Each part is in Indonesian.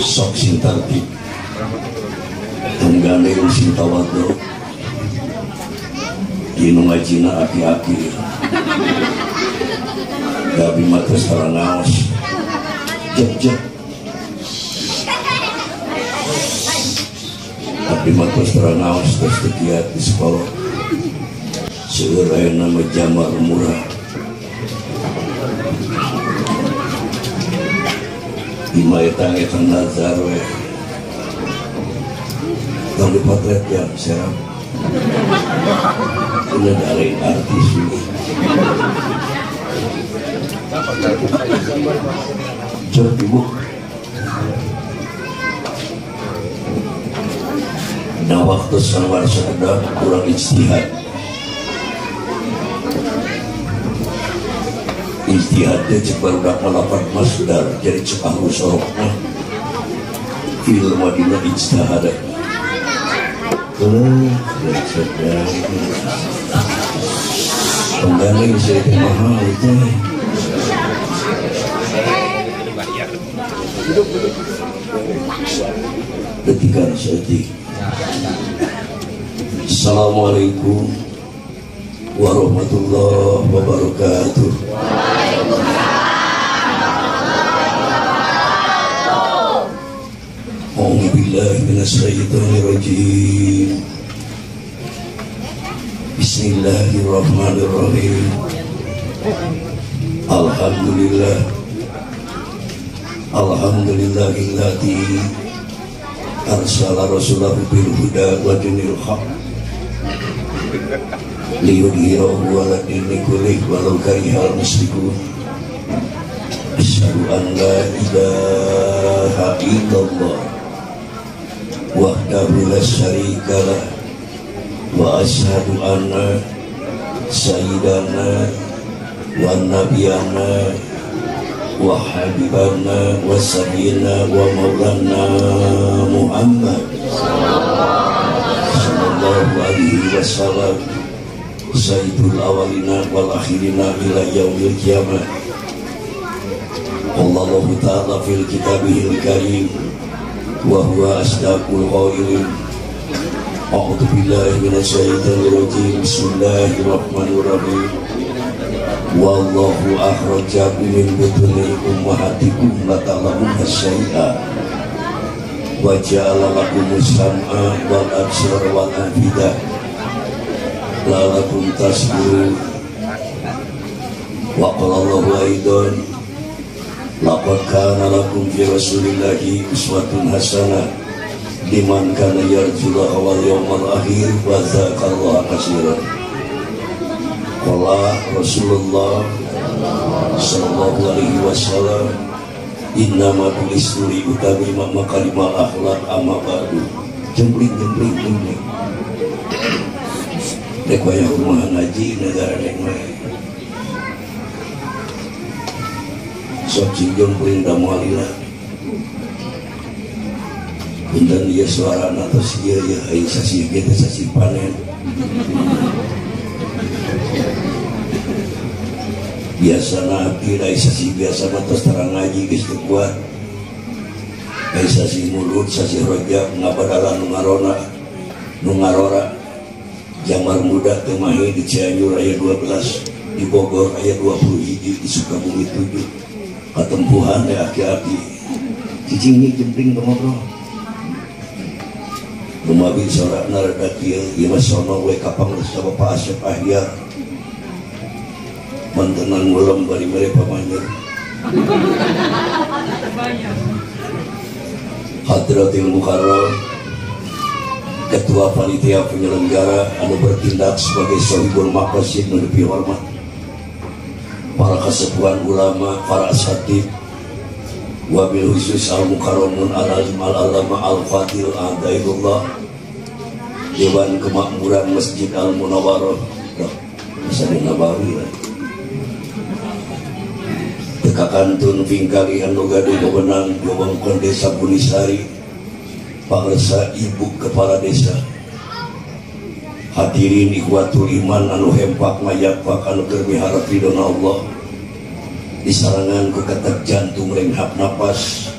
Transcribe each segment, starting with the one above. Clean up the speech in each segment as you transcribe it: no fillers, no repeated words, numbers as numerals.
sok sing tertib tenggandeng sing tawadhu dinu ngajina aki-aki gabi matres tarangaos jep tapi matres tarangaos terus tekiat di sekolah seurang nama Jamal Murah imayetang etang nazar we tong dipotret ya serap ini dari artis ini jauh ibu nah waktu sanwar sadar kurang ijtihadnya cek baru dak melapat masdar jadi cek ahlu soroknya fil madinah ijtihad penggandeng saya mahal itu detikan sedetik. Assalamualaikum warahmatullahi wabarakatuh. A'udzu billahi minasyaitonir rajim. Bismillahirrahmanirrahim. Alhamdulillahilladzi arsala rasulahu bil huda wa dinil haq liyudhhirahu 'ala dini kullih walau karihal musyrikun. Asyhadu an la ilaha illallah wahdahu la syarika lah wa asyhadu anna sayyidana wa nabiyana wa habibana wa sayyidina wa maulana Muhammad sallallahu alaihi wasallam sayyidul awalina wal akhirina ila yaumil qiyamah. Allahu ta'ala fil kitabihil karim wa huwa asdaqul qailin. A'udzu billahi minasyaitonir rajim. Bismillahirrahmanirrahim. Wallahu akhrajakum min butuni ummahatikum la ta'lamuna syai'a wa ja'ala lakumus sam'a wal absara wal afida la'allakum tashkurun. Wa qala Allahu aidan laqad kana lakum fi rasulillahi uswatun hasanah liman kana yarjullaha wal yawmal akhir wa dzakarallaha katsiran. Qala Rasulullah sallallahu alaihi wasallam innama bu'istu li utamima makarimal akhlaq amma ba'du. Jempling dek wayah rumah ngaji negara dek mah sok cingjong perindah mualila punten dia suara atas dia ya aing sasi kita sasi panen biasa nabi aing sasi biasa atas terang ngaji geus teu kuat aing sasi mulut sasi rojak ngabadalan nu ngarora Jamar Muda teu mahi di Cianjur aya 12 di Bogor aya 21 di Sukabumi 7 ketempuhan ya aki-aki cicing ini jempling ngobrol lumabi sorak narada kieu ieu mah sono we kapang geus ka Bapak Asep Ahyar mantenan ngulem bari mere pamanjer Hadratil Mukarram Ketua Panitia Penyelenggara anu bertindak sebagai Sohibul Maqasid nu dipihormat para kesepuhan ulama, para asatid, wabil khusus al-mukarramun al-alim al-alama al-fadil adailullah, Dewan Kemakmuran Masjid Al-Munawwarah, bisa dinabawi lah. Tekakantun Vingkali anu gaduh bebenang wewengkon Desa Bunisari, pangresa Ibu Kepala Desa. Hadirin ikhwatul iman anu hempak mayapak anu keur miharep ridona Allah. Disarangan ku ketek jantung renghap napas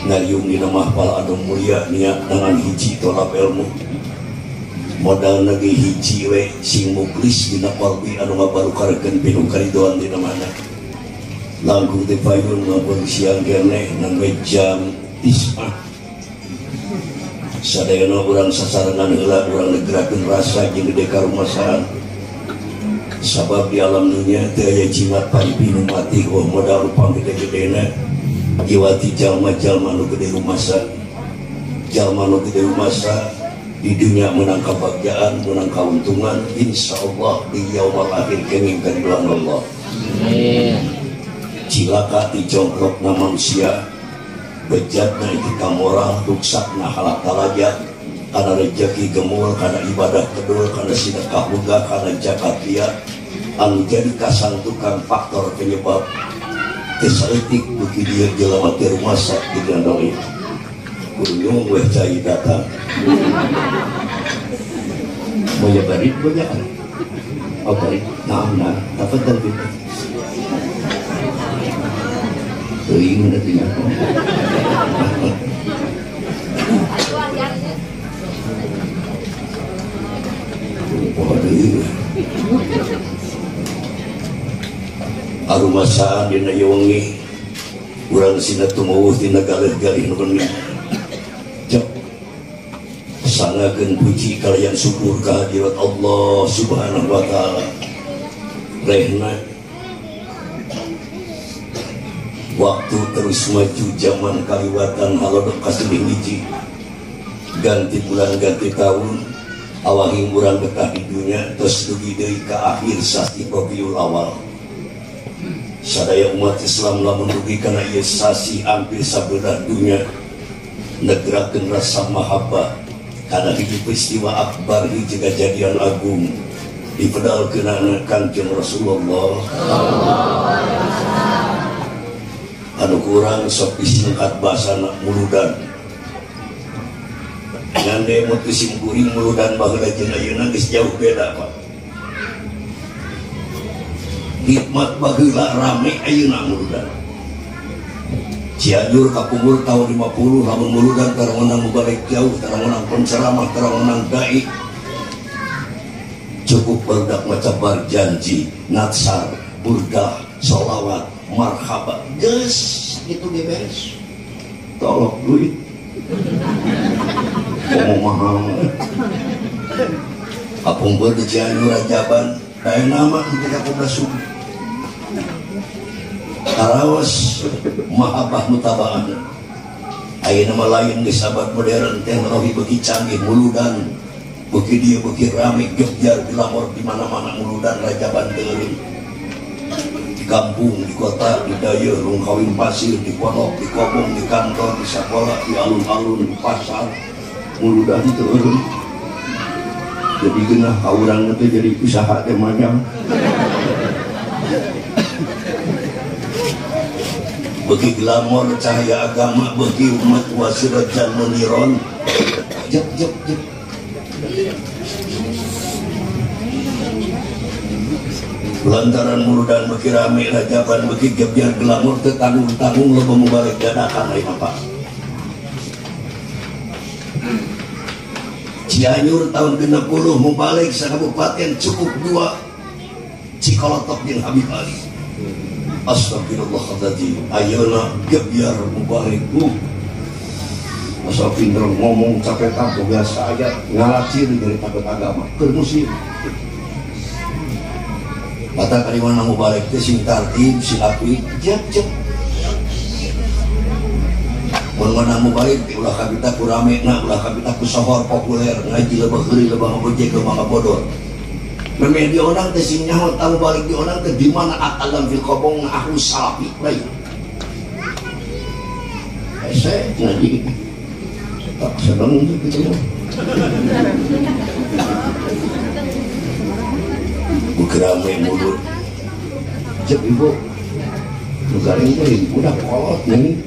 ngayung dina mahfal anu mulia niat dengan hiji tolap ilmu modal nage hiji we sing muklis dina qalbi anu ngabarukareun pinuh karidoan dina mana lagu teh payun maupun siang kene nangge jam 9 sadayana urang sasarengan heula urang negerakeun rasa jeung gede karumasan sabab di alam dunia teu aya jimat paripi nu mati wah modal upang gede-gedena jiwati jalma-jalma nu gede rumasa jalma nu gede rumasa di dunia menang kebahagiaan menang keuntungan insyaallah di yaumul akhir kenging kariduan Allah cilaka di jongkrokna manusia bejatna etika moral ruksakna halak talajat karena rezeki gemul karena ibadah kedul karena sedekah boga karena zakat dia anu jadi kasang tukang faktor penyebab kesaetik bagi dia jelema teu rumasa di gandong ini kudu weh cai datang moya barit banyak oh barit nah dapat terbit teuing nanti nya arumasaan dina wengi urang sina tumuwuh tina galih-galih nu bener cek sangakeun puji kalian syukur kehadirat Allah Subhanahu wa taala rehna waktu terus maju zaman kaliwatan halodok kasilih hiji ganti bulan ganti tahun awahing urang betah di dunia terus dugi deui ka akhir sasi Rabiul Awal sadaya umat Islam lamun dugi kana ieu sasi hampir sabelah dunia negerakeun rasa mahabbah kana hiji peristiwa akbar hiji kejadian agung dipedalkeun Kanjeng Rasulullah anu kurang sok disingkat bahasana muludan nyande mutusim kuring muludan baheula jeung ayeuna geus jauh beda Pak hikmat baheula rame ayeuna muludan Cianjur kapungkur tahun 50 lamun muludan tarang menang mubalik jauh tarang menang penceramah tarang menang dai cukup berdak maca berjanji natsar burdah sholawat marhaba geus itu ge beres tolok duit ngomong mahal kapungkur di Cianjur Rajaban kayak nama di 13 subuh tarawas mahabbah mutabaan ayeuna mah lain geus abad modern teknologi beuki canggih muludan beuki dieu beuki rame gebjar glamor di mana-mana muludan Rajaban teureun di kampung di kota di daya rung kawin pasir di pondok di kobong di kantor di sekolah di alun-alun di pasar muludan teureun jadi geunah ka urang teh jadi usaha teh manyang bagi glamor cahaya agama bagi umat wasirajan muniron jep lantaran muludan bagi rame Rajaban bagi gebyar glamor tetanggung-tanggung lo membalik dadakan lain apa Cianjur tahun 60 membalik sa kabupaten cukup 2 Cikolotok jeung Habib Ali astagfirullahaladzim ayeuna gebyar mubarik masa pinter ngomong capek tampil biasa aja ngalacir dari takut agama keur muslim mata kaliwana mubarik teh sing tartib sing apik jep mun menang mubarik ulah kabita ku ramena ulah kabita ku sohor populer ngaji lebah heuri lebah ngobojek lebah ngabodor media orang teh sing nyaho tahu balik di orang teh di mana atalam fil kobong ahlus salafi lain saya ngaji tak sedang gitu bukrame mulut cek ibu nugaring teh udah kolot nih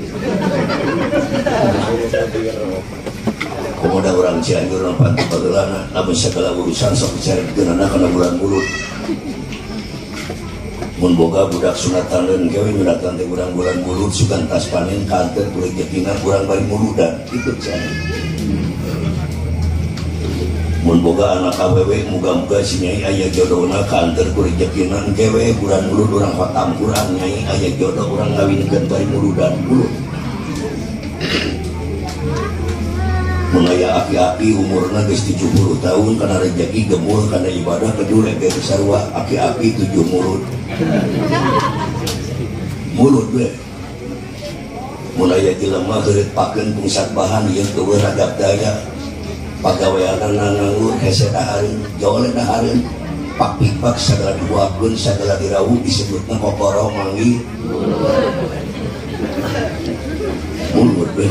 komoda orang Cianjur orang Pantai Bagelana namun segala urusan sok bicara dikenana karena bulan mulut mun boga budak sunatan kewe nyunatan teh urang bulan mulut sugan tas panen kantor kulit jepinan urang bari muludan itu can mun boga anak awewe muga-muga si nyai aya jodohna kantor kulit jepinan kewe bulan mulut urang khatam Quran nyai aya jodoh urang ngawinkeun bari muludan mulut mun aya aki-aki umurna geus 70 tahun kana rezeki gemul kana ibadah kedule ge sarua aki-aki 7 mulut we mun aya jelema heureut pakeun pungsat bahan ieu teu ragap daya pagaweanna nganggur hese dahareun jole dahareun pak pipak sagala dibuatkeun sagala dirawuh disebutna kokoro manggih mulut we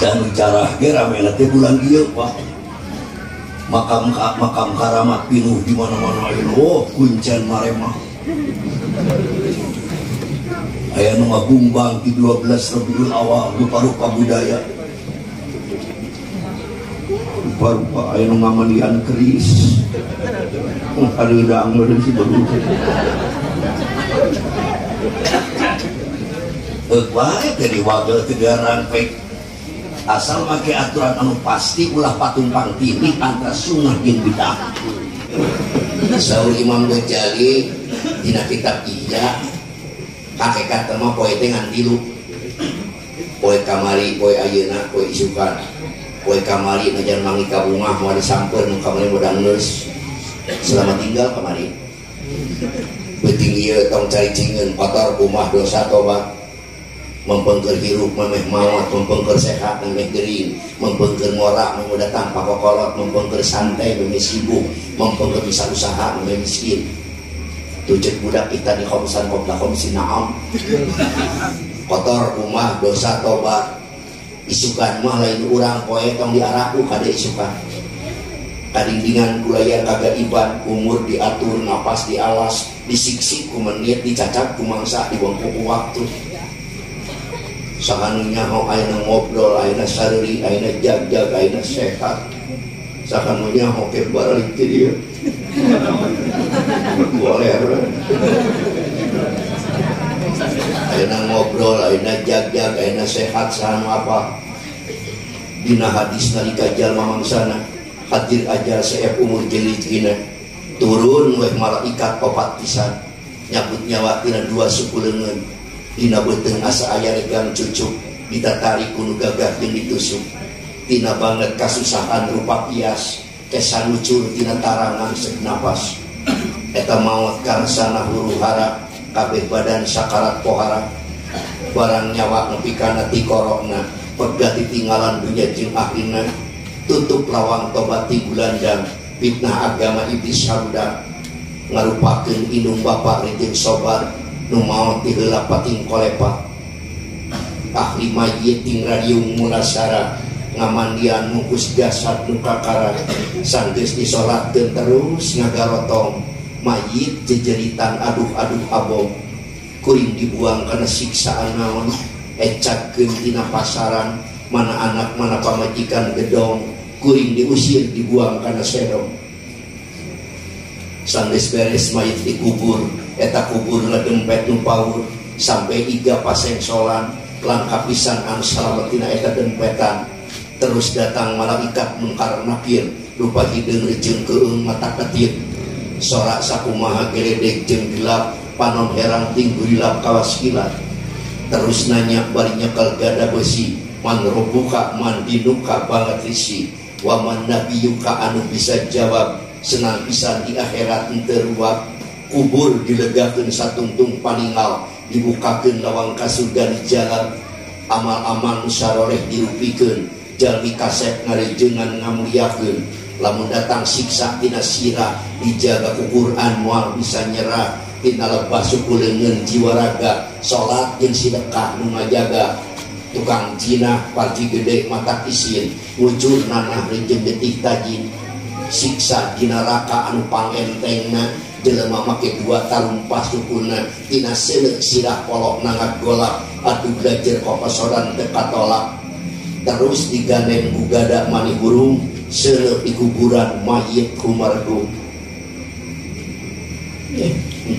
dan bicara rame nanti bulan dia pak makam karamat pinuh di mana-mana oh kuncen maremah aya nu ngagumbang di 12 Rabiul Awal rupa-rupa budaya rupa-rupa aya nu ngamandian keris kadang meureun si baru wae teh diwagel teh garang pek asal pakai aturan anu pasti ulah patumpang tindih antara sunnah jeung bidah. Saur Imam Ghazali dina kitab Ihya hakikat mah poe teh ngan tilu. Poe kamari, poe ayeuna, poe isukan. Poe kamari najan mangi ka bungah moal disampeun nu kamari modang neus. Selamat tinggal kamari. Penting ieu tong caricingeun kotor rumah dosa tobat. Mempengker hirup memeh maut, mempengker sehat memeh gering, mempengker ngorak memeh datang pakokolot, mempengker santai memeh sibuk, mempengker bisa usaha memeh miskin. Tujuh budak kita di khomsan kopla khomsin naam. Kotor rumah dosa tobat. Isukan mah lain urang poe tong diaraku kada isukan. Kadindingan kulayar kagak iban, umur diatur, napas dialas, disiksik ku menit, dicacap ku mangsa, dibuang waktu. Sakanunya ho ayeuna ngobrol, ayeuna sareurik, ayeuna jag-jag, ayeuna sehat. Sakanunya ho ke balik ti dieu. Boleh. Ayeuna ngobrol, ayeuna jag-jag, ayeuna sehat sanu apa? Dina hadis nalika jalma mangsana hadir ajar seep umur jelitgina turun weh malaikat papat pisan nyabut nyawa tina 2 suku leungeun. Dina beuteung asa aya regang cucuk ditatari ku nu gagah jeung ditusuk tina banget kasusahan rupa pias kesan lucur tina tarangan sek napas eta maot karsana huru-hara kabeh badan sakarat pohara barang nyawa nepi kana ti korokna pegah ditinggalan dunya jeung akhirna tutup lawang tobat ti bulandang fitnah agama iblis haruda ngarupakeun indung bapak rinting sobar nu maot ti heula pating kolepa ahli mayit ting radium munasara ngamandian mungkus jasad nu kakara sanggeus disolatkeun terus ngagarotong mayit jejeritan aduh-aduh abong kuring dibuang kana siksaan naon ecatkeun tina pasaran mana anak mana pamajikan gedong kuring diusir dibuang kana sedong sanggeus beres mayit dikubur eta kubur ngedempet nu paur sampai 3 pasengsolan langkah pisan anu salamet tina eta dempetan terus datang malaikat mungkar nakir rupa hideung jeung keung mata ketir sorak sakumaha geledeg jeung gelap panon herang ting gulilap kawas kilat terus nanya bari nyekel gada besi man robuka man dinuka banget risi wa man nabiyuka anu bisa jawab senang pisan di akhirat teu ruap kubur dilegakeun satungtung paninggal dibukakeun lawang ka surga di jalan amal-amal musaroreh dirupikeun jalmi kasep ngarejeungan ngamuliakeun lamun datang siksa tina sirah dijaga ku Quran moal bisa nyerah tina lebah suku leungeun jiwa raga salat jeung sedekah nu ngajaga tukang jinah parji gede mata isin wujud nanah jeung detik tajin siksa di neraka anu pangentengna jelema make 2 talumpah sukuna tina seuleuh sirah polok nangat golak atuh belajar kokosodan teu katolak terus digandeng ku gada mani burung seuleuh di kuburan mayit kumardu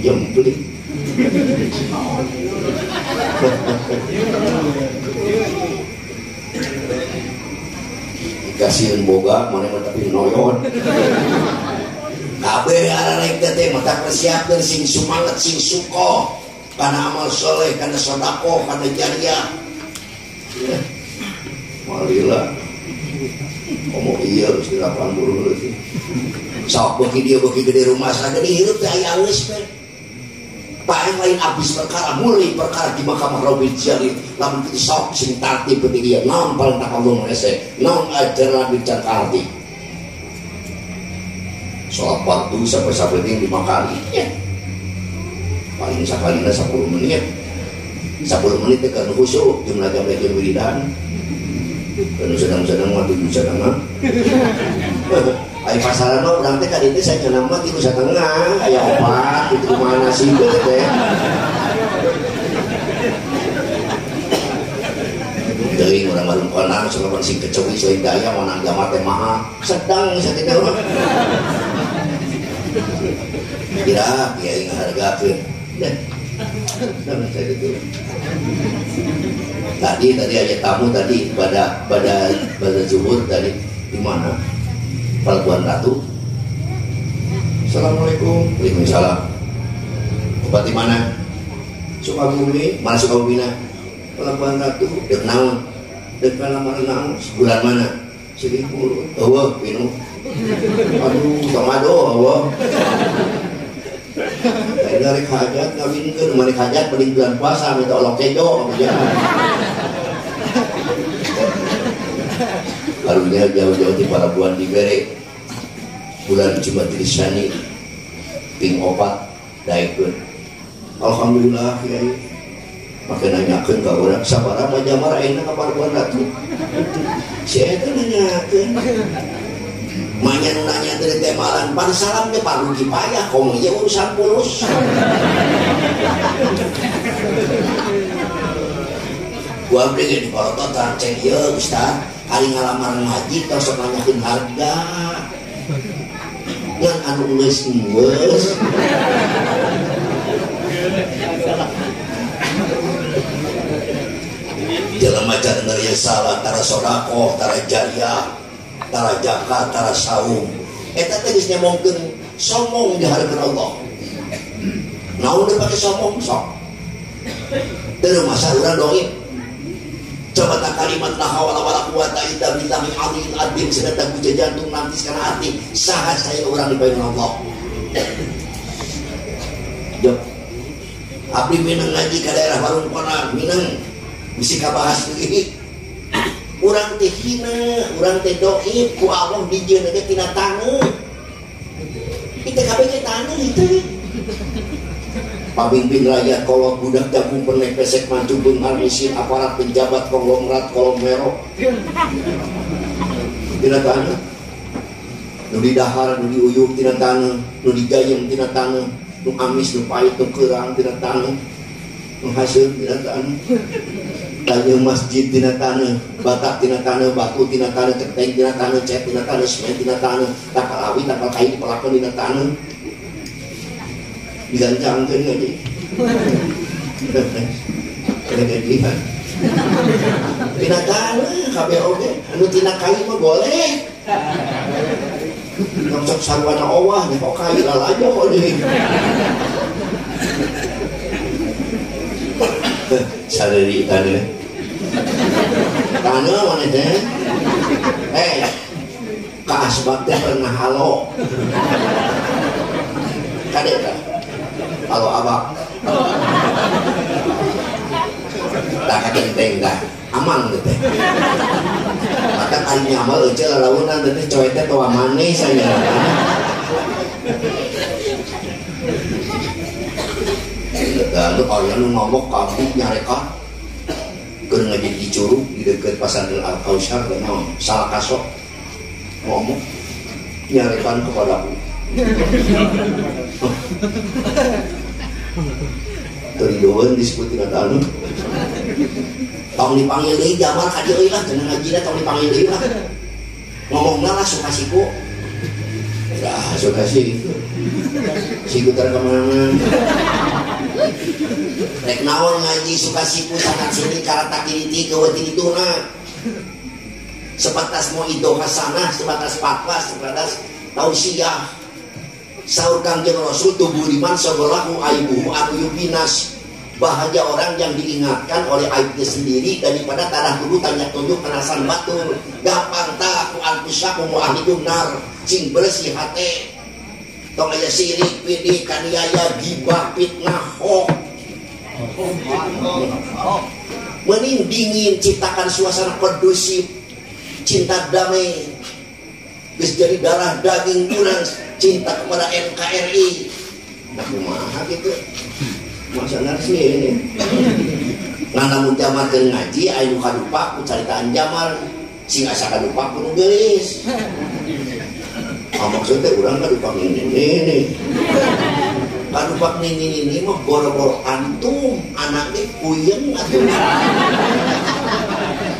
jempling dikasihin boga mana tapi noyon kabeh arek teh mata persiapkeun sing semangat sing suko kana amal soleh kana sedekah kana jariah malila ngomong iya harus dilakukan dulu sih sok beki dia beki gede rumah sana dihirup teh aya geus teh paling lain abis perkara mulai perkara di Mahkamah Rawit Jali lamun kitu sok sing tartib penting dia naon paling tak Allah rese naon ajaran di Jakarta sholat waktu sampai penting 5 kali ya paling sakalina 10 menit 10 menit kan khusyuk jumlah jam wiridan kalau sedang-sedang mah 7 setengah ayo pasaran mah urang teh ka dieu saya nyeunang mah 3 setengah aya opat itu mana sih teh teuing urang malum konang salapan sing kecowi seuing daya wanang jama teh mahal sedang sakitu mah kira kiai ngahargakeun dan saya gitu tadi aja tamu tadi pada zuhur tadi di mana Pelabuhan Ratu. Assalamualaikum. Waalaikumsalam. Tempat di mana? Sukabumi. Mana Sukabumi? Pelabuhan Ratu. Dek naon? Dek lamaran naon? Bulan mana? 10. Eueuh, pinu. Aduh, tomado eueuh. Dari hajat ngawinkeun mari hajat beli bulan puasa minta olok kejo ya. Karunya jauh-jauh di Palabuhan dibere bulan Jumat Lisani ping opat daekeun. Alhamdulillah kiai. Make nanyakeun ka urang sabaraha majamar ayeuna ka Palabuhan Ratu. Si eta nanyakeun. Manya nanya dari temalan pada salamnya Pak Rugi payah komo ya urusan pulus gua beli di Porototan cek ya Ustaz kali ngalamar ngaji terus nanyakin harga yang anu geus jalan macam dari yang salah tara sodakoh tara jariah tara zakat, tara saum eta teh geus nyamongkeun sombong di hadapan Allah naon teh pake sombong sok teu masa urang dongeng coba tak kalimat la haula wala quwata illa billahil aliyil azim sedang puja jantung nanti kana hati saha saya urang di paeun Allah jog abdi minang ngaji ka daerah Warungkona minang bisi kabahas deui urang teh hina, urang teh doib ku Allah dijieun ge tina taneuh. Kita kabeh ge taneuh itu. Pamimpin rakyat kolot budak jagung pernek pesek mancu beunghar isin aparat penjabat konglomerat kolomero. Tina taneuh. Nu di dahar, nu diuyuk tina taneuh, nu digayem tina taneuh, nu amis, nu pait, nu keurang tina taneuh. Nu hasil tina taneuh. Tanya masjid tina taneuh, batak tina taneuh, batu tina taneuh, cekeng tina taneuh, cat tina taneuh, semen tina taneuh, takal awi, takal kain, pelakon tina taneuh. Digancangkeun ngaji. Kegejihan. Tina taneuh kabeh oge, anu tina kain mah boleh. Sok sarwana owah nya kok kain lalajo kok deui. Sadari taneuh mana teh ka asbab teh pernah halo kade tah halo abak tak kakenteng dah aman teh maka kali nyamal euceul lalaunan teh coe teh toa manis saya dan lu kalau lu ngomong kamu nyarekan keur ngaji di Curug di dekat Pasar Al-Kautsar dan salah kasok ngomong nyarekan kepadaku teridoan disebut tina anu tong dipanggil deui jamar ka dieu lah cenah ngajina tong dipanggil deui lah ngomongna lah sukasiku dah sukasi itu Sikutar kemana rek naon ngaji suka siku tangan sini karata kiri ke wati dituna sebatas mau ido hasanah sebatas fatwa sebatas tausiah saur Kangjeng Rasul tubuh liman sogolahu aibuhu anu yubinas bahagia orang yang diingatkan oleh aibnya sendiri daripada tanah dulu tanya tunjuk penasan batur gampang tak aku anfusakum wa ahlikum nar sing bersih hati tong aya sirik pilih kaniaya gibah fitnah hoax mending dingin ciptakan suasana kondusif cinta damai geus jadi darah daging kurang cinta kepada NKRI nah kumaha gitu masa narsi ini ngana mun jamarkeun ngaji aya nu kadupak ku caritaan jamar sing asa kadupak ku geulis maksudnya urang kadupak ini kadupak ini mah boro-boro antum anaknya puyeng atuh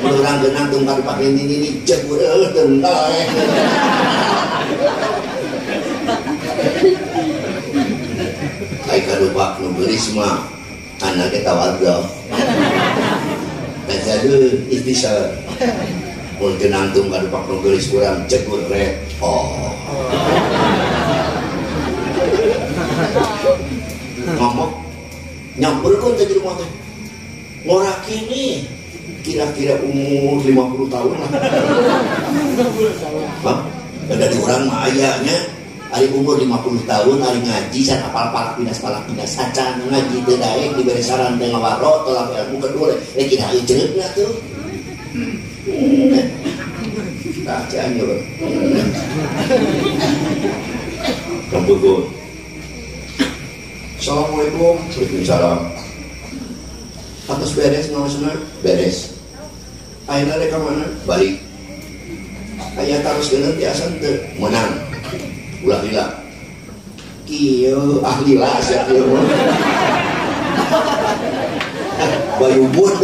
urang geunang tung kadupak ini jegur tentang ai kadupak nu geulis mah anaknya tawadhu tajadu istisar mun geunang tung kadupak nu geulis urang jegur rek ngomong nyamperkeun teh di rumah teh ngora kini kira-kira umur 50 tahun lah dari orang mah ayahnya hari umur 50 tahun hari ngaji can apal palak pinas acan ngaji teu daek dibere saran teh ngawaro tolak ilmu kedua rek kita ieu ceureup tuh tah cianjur kampugun. Assalamualaikum. Waalaikumsalam. Atas beres ngawasanna? Beres. Ayeuna rek ka mana? Balik. Aya tarus geuneuh ti asan teu? Menang. Ulah lila. Kieu ahli las ya kieu. Bayu bud.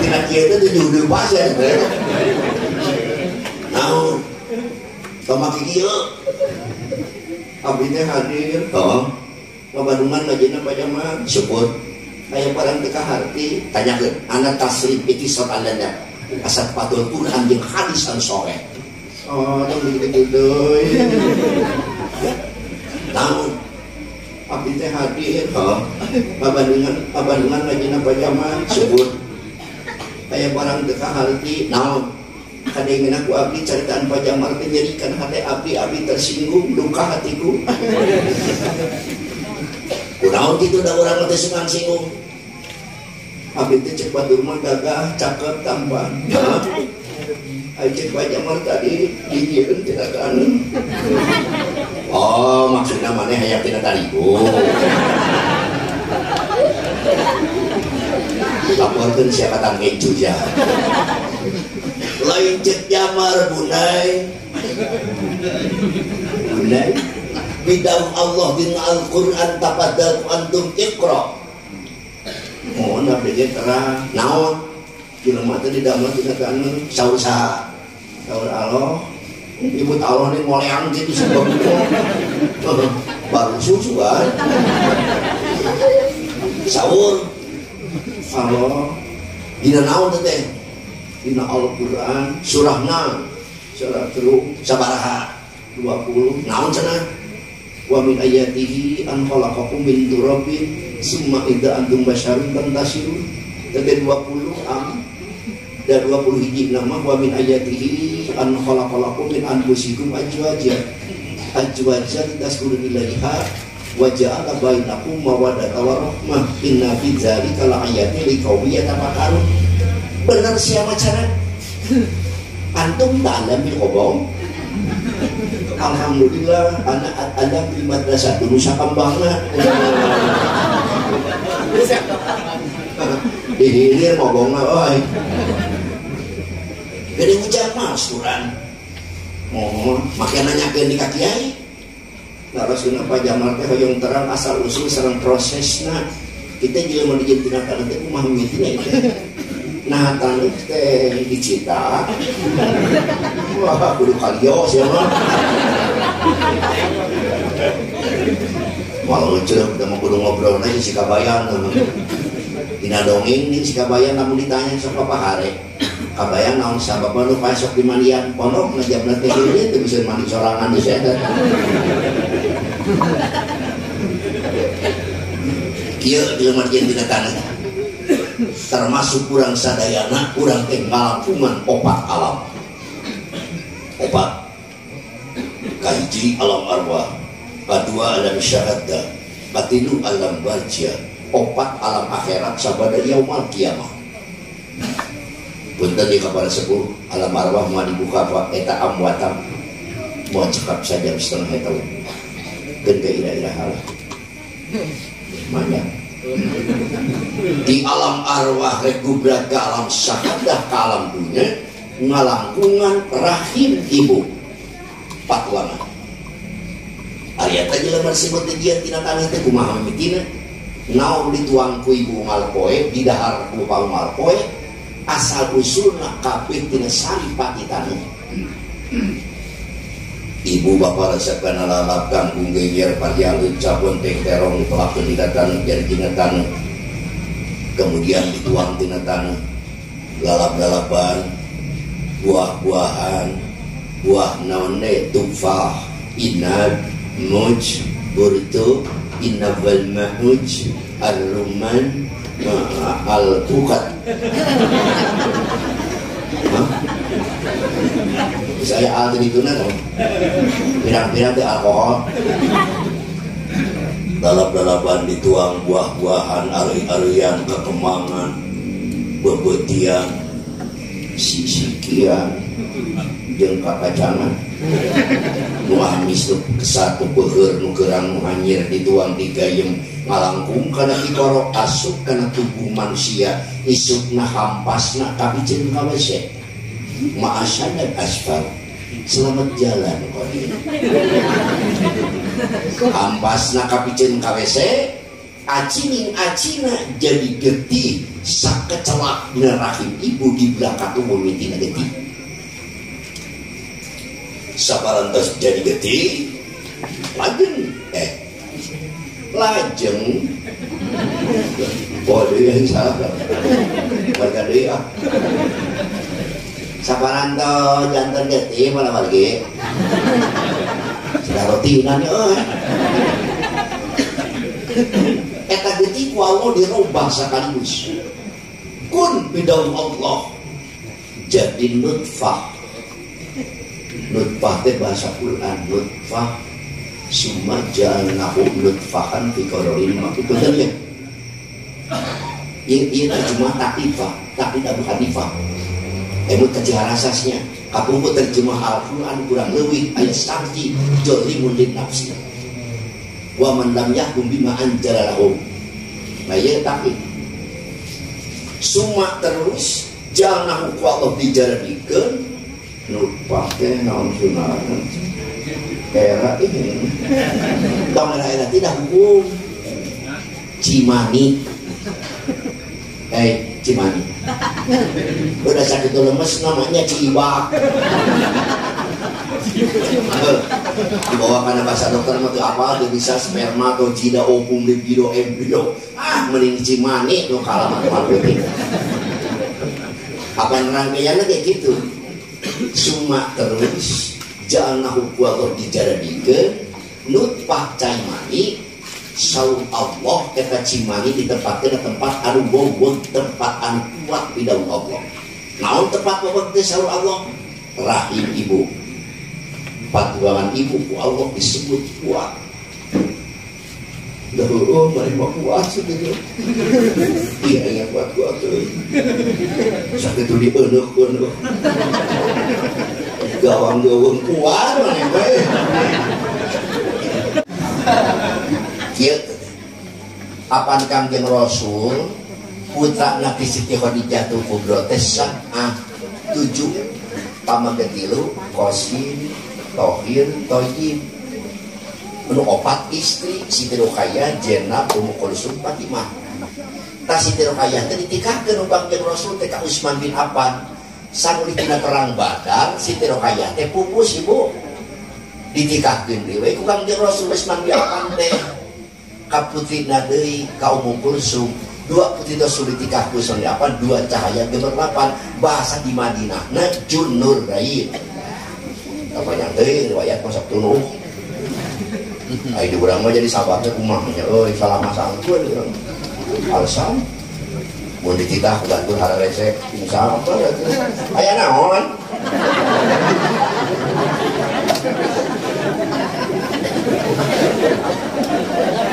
Tina kieu teh tujuh pas ya. Naon? Pamaki kieu. Abdi teh hadir. Ngabadungan ngajina pajama syukur aya barang teu kaharti tanyakeun anak tasrif itisab alanda asal patul Quran jeung hadis anu sahih tong dikitu deui naon abdi teh hadir ngabadungan ngajina pajama syukur aya barang teu kaharti naon kadengena ku abdi caritaan pajama teh nyerikan hati abdi tersinggung duka hatiku kunaon gitu da urang teh suka singgung. Abdi teh cek batur mah gagah, cakep, tampan. Ai cek pajamar tadi dijieun tina kanan. Oh, maksudna maneh hayang tina taliku. Laporkeun sia katang ngecu ya. Lain cek jamar bunai. Bunai bidang Allah din Al-Quran tapadal antum iqra mohon abdi terang naon jelema teh didamel tina kana saur saha saur Allah ibu Allah ni moleang gitu sebab baru susuan saur Allah dina naon teh dina Al-Quran surahna surah telu sabaraha 20 naon cenah wa min ayatihi an khalaqakum min turabin summa idza antum basyarun tantasirun tadi 20 dan 20 hiji nama wa min ayatihi an khalaqakum min anfusikum azwajan taskunu ilaiha wa ja'ala bainakum mawaddatan wa rahmah inna fi dzalika laayatin liqaumin yatafakkarun bener siapa cara antum ta'lam bil qobong. Alhamdulillah anak ada di madrasah Nusa Kambangna. Dihilir ngobongna euy. Gede ujar mah suran. Make nanyakeun di ka kiai. Narasuna pajamar teh hoyong terang asal usul sareng prosesna. Kita jelema dijieun kana teh kumaha mimitina teh. Nah, tanuk teh dicita. Wah, kudu kalios ya mah. walau cerah udah mau kudu ngobrol aja si kabayan tina dongeng nih si kabayan namun ditanya sok apa hari kabayan naon sabab nu pasok di mandian pondok ngajak nanti itu bisa mandi sorangan di saya kieu di margin tina tanah termasuk kurang sadayana kurang teh ngalapungan opat alam opat kahiji alam arwah kedua alam syahadah katilu alam barjah opat alam akhirat sabada yaumal kiamah punten di kabar 10 alam arwah mau dibuka pak eta amwatam mau cekap saja setengah tahun dan keirah-irah halah banyak di alam arwah rekubrat ke alam syahadah ke alam dunia ngalangkungan rahim ibu patlangan ayat aja lemar sebut dia tina tanah itu kumaha mimitina naon dituang ku ibu malpoe di dahar ku pau malpoe asal usulna kabeh tina saripati tanah ibu bapak resepkan lalap kangkung geyer padialut cabon teh terong pelaku tina tanah jadi tina tanah kemudian dituang tina tanah lalap-lalapan buah-buahan buah naon tufah inad muj burtu inabal mahuj ar-rumman al-pukat saya alter itu na pirang-pirang itu alkohol dalap-dalapan dituang buah-buahan ari-arian kekemangan bebetian sisikian jeung kakacangan nu amis nu kesatu beueur nu keurang nu hanyir dituang digayem ngalangkung kana ikoro asup kana tubuh manusia isukna hampasna tapi jeung ka WC ma'asyan dan asfal selamat jalan koni hampasna kapikeun ka WC acining acina jadi getih sakecelak dina rahim ibu di belakang umum mitina getih saparantos jadi getih lajeng boleh yang salah warga dia saparantos jantan getih malah lagi sudah rotinan eta getih ku Allah dirubah sekaligus kun bidang Allah jadi nutfah nutfah teh bahasa Quran nutfah summa ja'alnahu nutfahan fi qararin makin betul ya ini terjemah takifah tapi tidak bukan nifah emut kejahat asasnya kapungku terjemah Al-Quran kurang lebih ayat santi jolimun lin nafsi wa man lam yahkum bima anjala lahum nah ya tapi summa terus ja'alnahu ku Allah dijaradikeun nutfah teh naon sunahan era ini tahun era tidak hukum Cimani Cimani udah sakit lemes namanya Ciibak dibawa karena bahasa dokter itu apa tuh bisa sperma atau jida opung libido embrio mending Cimani tuh kalaman marketing apa rangkaiannya kayak gitu summa terus jalnahu kuator dijaradikeun nutfah caimani saur Allah eta cimani ditempatkeun tempat anu bobot tempat anu kuat di dalam Allah naon tempat bobot teh saur Allah rahim ibu patuangan ibu ku Allah disebut kuat mari mau kuat gitu iya yang kuat-kuat tuh sakit tuh dieuneuk-euneuk gawang-gawang kuat mana bae kieu apan Kangjeng Rasul putra Nabi Siti Khadijah Kubra teh 7 pamagetilu Qasim Tohir Thayyib anu 4 istri Siti Ruqayyah Jenab Ummu Kulsum Fatimah ta Siti Ruqayyah teh ditikahkeun Kangjeng Rasul teh ka Utsman bin Affan sanguli dina perang Badar Siti Ruqayyah teh pupus ibu ditikahkeun deui ku Kangjeng Rasul Utsman bin Affan teh kaputri nadei kaum Kulsum dua putri itu sulit dikahku apa dua cahaya gemerlapan bahasa di Madinah Najun Nur Rain apa yang teh riwayat masak tunuh ayo diurang mah jadi sahabatnya kumahnya salah masalah gue alasan mau dititah bantu hara resek insya Allah ayah naon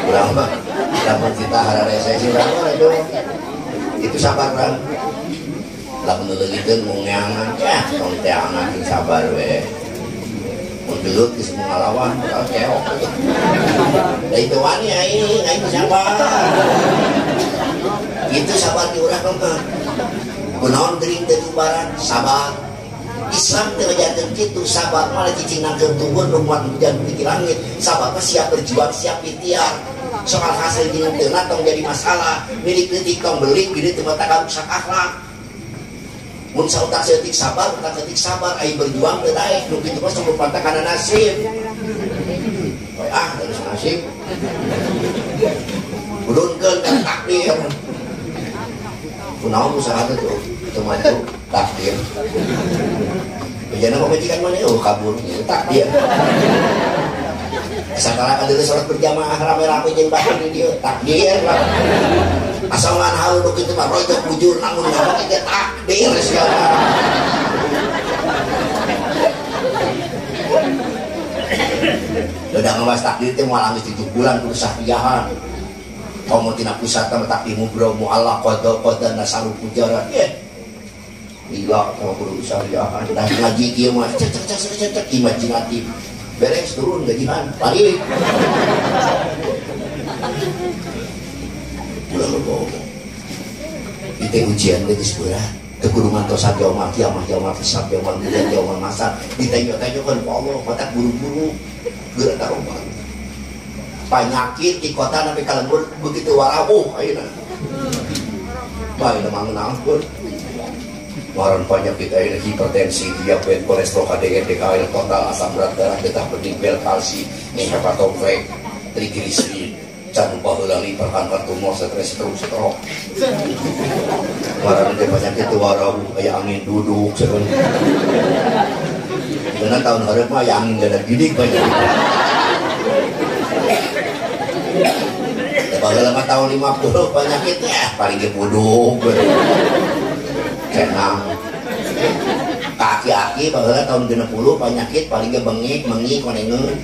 urang mah lamun kita hara resek sih itu sabar kan lamun leugiteun mau ngeangan ya tong teh angan sabar we mun gelut geus ngalawan bakal keok da itu wani aing sabar itu sabar di urang mah kunaon geuring teh barat sabar Islam teh ngajakeun kitu sabar mah cicingnakeun tuhun nu muat hujan di langit sabar mah siap berjuang siap ikhtiar soal hasil dina teuna tong jadi masalah milik leutik tong beli di dieu teu mata rusak akhlak mun sautak setik sabar utak setik sabar ai berjuang teu daek nu kitu mah sok pantah kana nasib dari nasib udunkeun ka takdir kunaon usaha teh tuh maju takdir jangan majikan mana kabur takdir sekarang ada sholat berjamaah rame-rame jeung bahan di dia takdir asal ngan hal untuk itu mah rojok bujur namun nggak kita takdir segala udah ngebahas takdir itu mau langis 7 bulan kudu sahriyahan kau mau tina pusat sama takdirmu bro mu Allah koda nasalu pujaran gila kau kudu sahriyahan dan ngaji kia mah cek imajinatif beres turun gajian balik ulah lobo itu ujian geus berat teu kudu mantos sajawa kiamah jawa hisab jawa bulan jawa masa ditanya-tanyakeun ku Allah kotak buru-buru geura taroban penyakit di kota sampai kalembur begitu warabuh ayeuna bae mah ngampun waran penyakit ayeuna hipertensi, diabetes, kolesterol, HDL, total asam berat darah, getah bening, bel kalsi, hepatofag, trigliserid, can lupa heula liverkan tumor, stres, stroke. Waran teh penyakit teu warawu aya angin duduk saeun. Karena tahun hareup mah aya angin dadak gidik banyak. Baheula mah tahun 50 penyakitnya paling ge buduk. Kenang kaki-aki baheula tahun 60 penyakit paling ge bengik mengi konengeun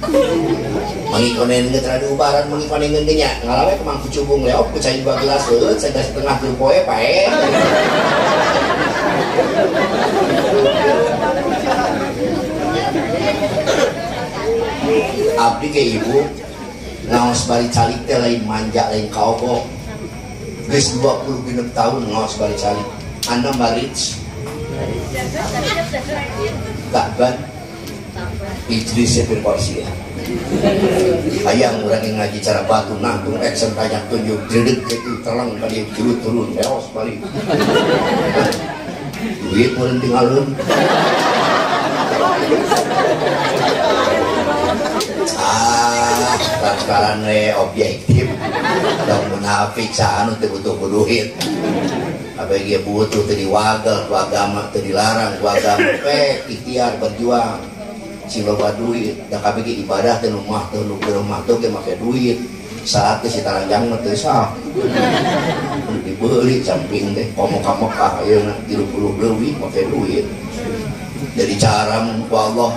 mengi konengeun teradu ubaran mengi konengeun ge nya ngalawe ke mangku cubung leop ku cai 2 gelas heuh segelas setengah teu poe pae abdi ke ibu ngaos bari calik teh lain manja lain kaobok geus 26 tahun ngaos bari calik Anda marriage Takban Idris Sepir Korsia ayang orang yang ngaji cara batu nangtung action banyak tunjuk jedek itu terang kali turun eos balik duit mulai tinggalin sekarang objektif dan munafik saanu butuh duit apa yang dia butuh tadi wagal ku agama tadi larang ku agama ikhtiar berjuang si loba duit dan KBG ibadah teh rumah teh ge make duit saat si taranjang mah teu sah dibeli samping teh komo ka Mekah ayeuna 30 leuwih make duit jadi cara ku Allah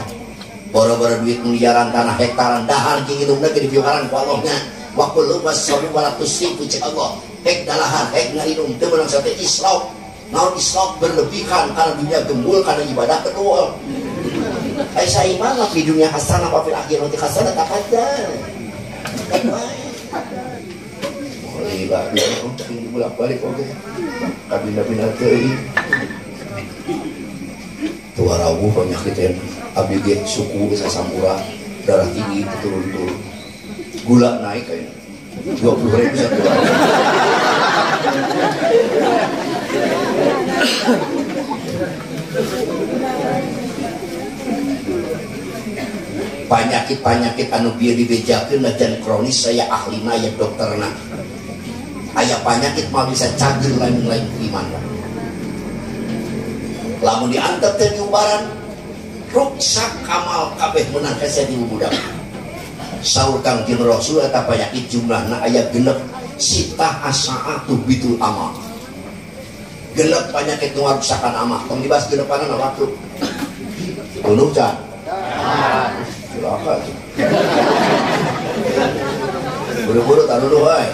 bara-bara duit miliaran tanah hektaran dahar jeung hidupna ge dipiaran ku Allah nya wa kullu wasabu wala tusifu cik Allah hek dalahan hek ngarinum teu meunang sate Islam naon Islam berlebihan karena dunia gembul karena ibadah kedua ai saiman lah di dunia hasanah wa fil akhirati hasanah taqaddar kan bae boleh lah untuk bolak-balik oke kabinda-binda teuing tuh rawuh penyakit yang abdi ge suku bisa sampura darah tinggi turun-turun gula naik kayaknya 20.000 satu hari. Penyakit-penyakit anu bieu dibejakeun najan kronis saya ahlina ya dokterna. Aya penyakit mah bisa cager lain-lain iman. Lamun diantep teh diubaran ruksak amal kabeh menang hese di budak. Saur Kangjeng Rasul eta penyakit jumlahna aya genep sita asaatu bitul amal. Genep penyakit nu ngaruksakan amal. Tong dibahas genepanna waktu. Tuluh can. Silakan. Buru-buru taruh dulu, woy.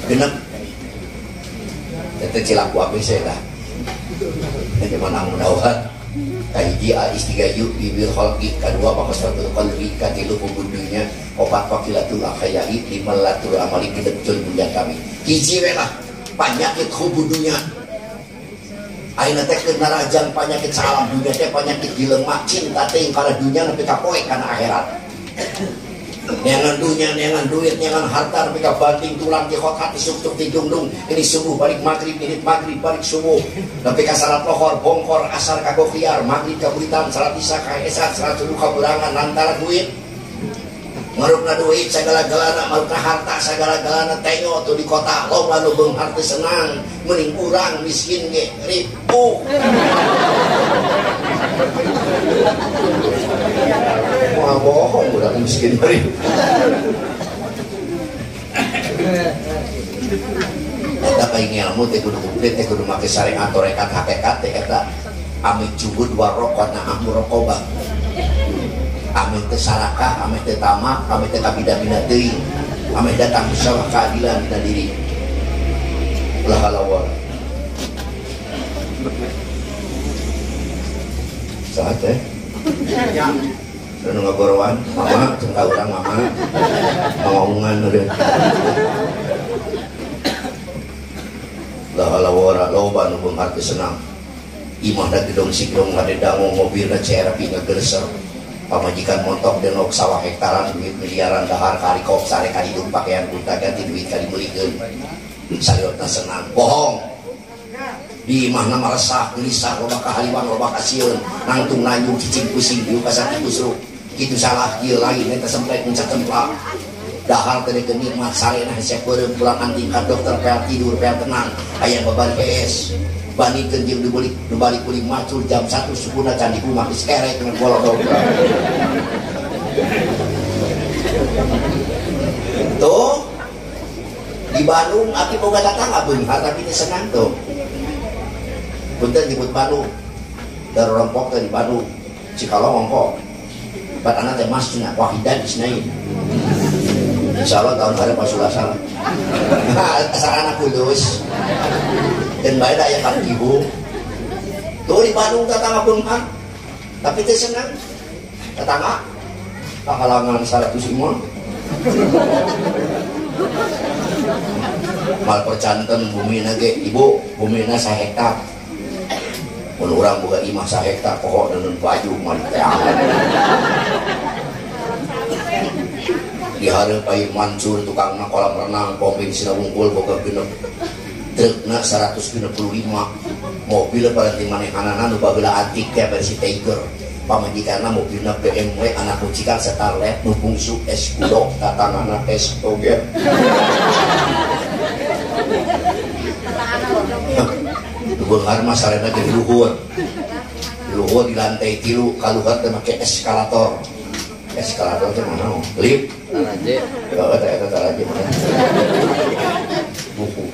Genep. Itu cilaku apa sih dah? Bagaimana mudawat? Kahiji al-istigayu bibir khalqi, kedua pakasratul qalbi, katilu pembunuhnya, opat wakilatul akhayahi, lima latul amali kedepjun bunyan kami. Hiji welah penyakit hubudunya. Aina teh keur narajang penyakit salam dunia teh penyakit dilemak cinta teh kana dunia nepi ka poe kana akhirat. Neangan dunia, neangan duit, neangan harta nepi ka banting tulang di hati suk-suk di dungdung. Ini subuh balik maghrib, ini maghrib balik subuh. Nepi ka salat lohor, bongkor, asar kagok liar, maghrib ka buritan, salat isya ka esat, salat subuh ka berangan antara duit. Marukna duit segala-galana, marukna harta segala-galana tenyo tuh di kota loba nu beung harteu senang, mending urang miskin ge ribu. Wah bohong udah miskin ribu. Eta paling ilmu teh kudu komplit teh kudu make syariat tarekat hakikat teh eta amit jubud warokona amurokobah. Amit teh sarakah, amit teh tamak, amit teh kabida-bida teuing, amit datang musyawarah keadilan dina diri. Ulah halawal. Saat teh. Anu ngagorowan, mama, jeung ka urang mama. Ngomongan eureun. Ulah halawal loba nu beung harteu senang. Imah da gedong siklong ngadedango mobilna CRV ngageurser. Pamajikan montok denok sawah hektaran duit miliaran dahar kali kop sare kali hidup pakaian kunta ganti duit kali melikeun saliotna senang bohong di imahna maresah gelisah loba kahaliwang loba kasieun nangtung nanyung cicing pusing diu kasaki kusruk kitu salah kieu lain eta semplek muncak templak dahar teh nikmat sarena hese beureum pulang anting ka dokter pea tidur pea tenang aya babari es bandingkeun jeung dibalik kulit macul jam 1 subuhna can dikumah geus kerek dengan bolodog. Tuh di Bandung aki boga datang beung harta kita senang tuh. Punten nyebut Bandung. Dar rompok teh di Bandung. Cikalong ongko. Bat anak teh masna wahidan isnain. Insyaallah tahun hareup pasulah salah. Asal anak kudus. Dan baik dah yang kan ibu tuh di Bandung tetangga bengkak tapi teh senang tetangga kahalangan 100 imah mal percanten bumi nage ibu bumi na 1 hektar mun urang boga imah 1 hektar pokok dan baju mal teh di hareup aya mansur tukangna kolam renang pom bensin wungkul boga genep trukna 165 mobil berarti manehanana nu bageula antik teh versi Tiger pamajikanna mobilna BMW anak mucikan Starlet nu bungsu S10 tatangana S toge beunghar mah sarena jeung luhur di lantai 3 kaluhur teh make eskalator teh mana lift taraje eta taraje buku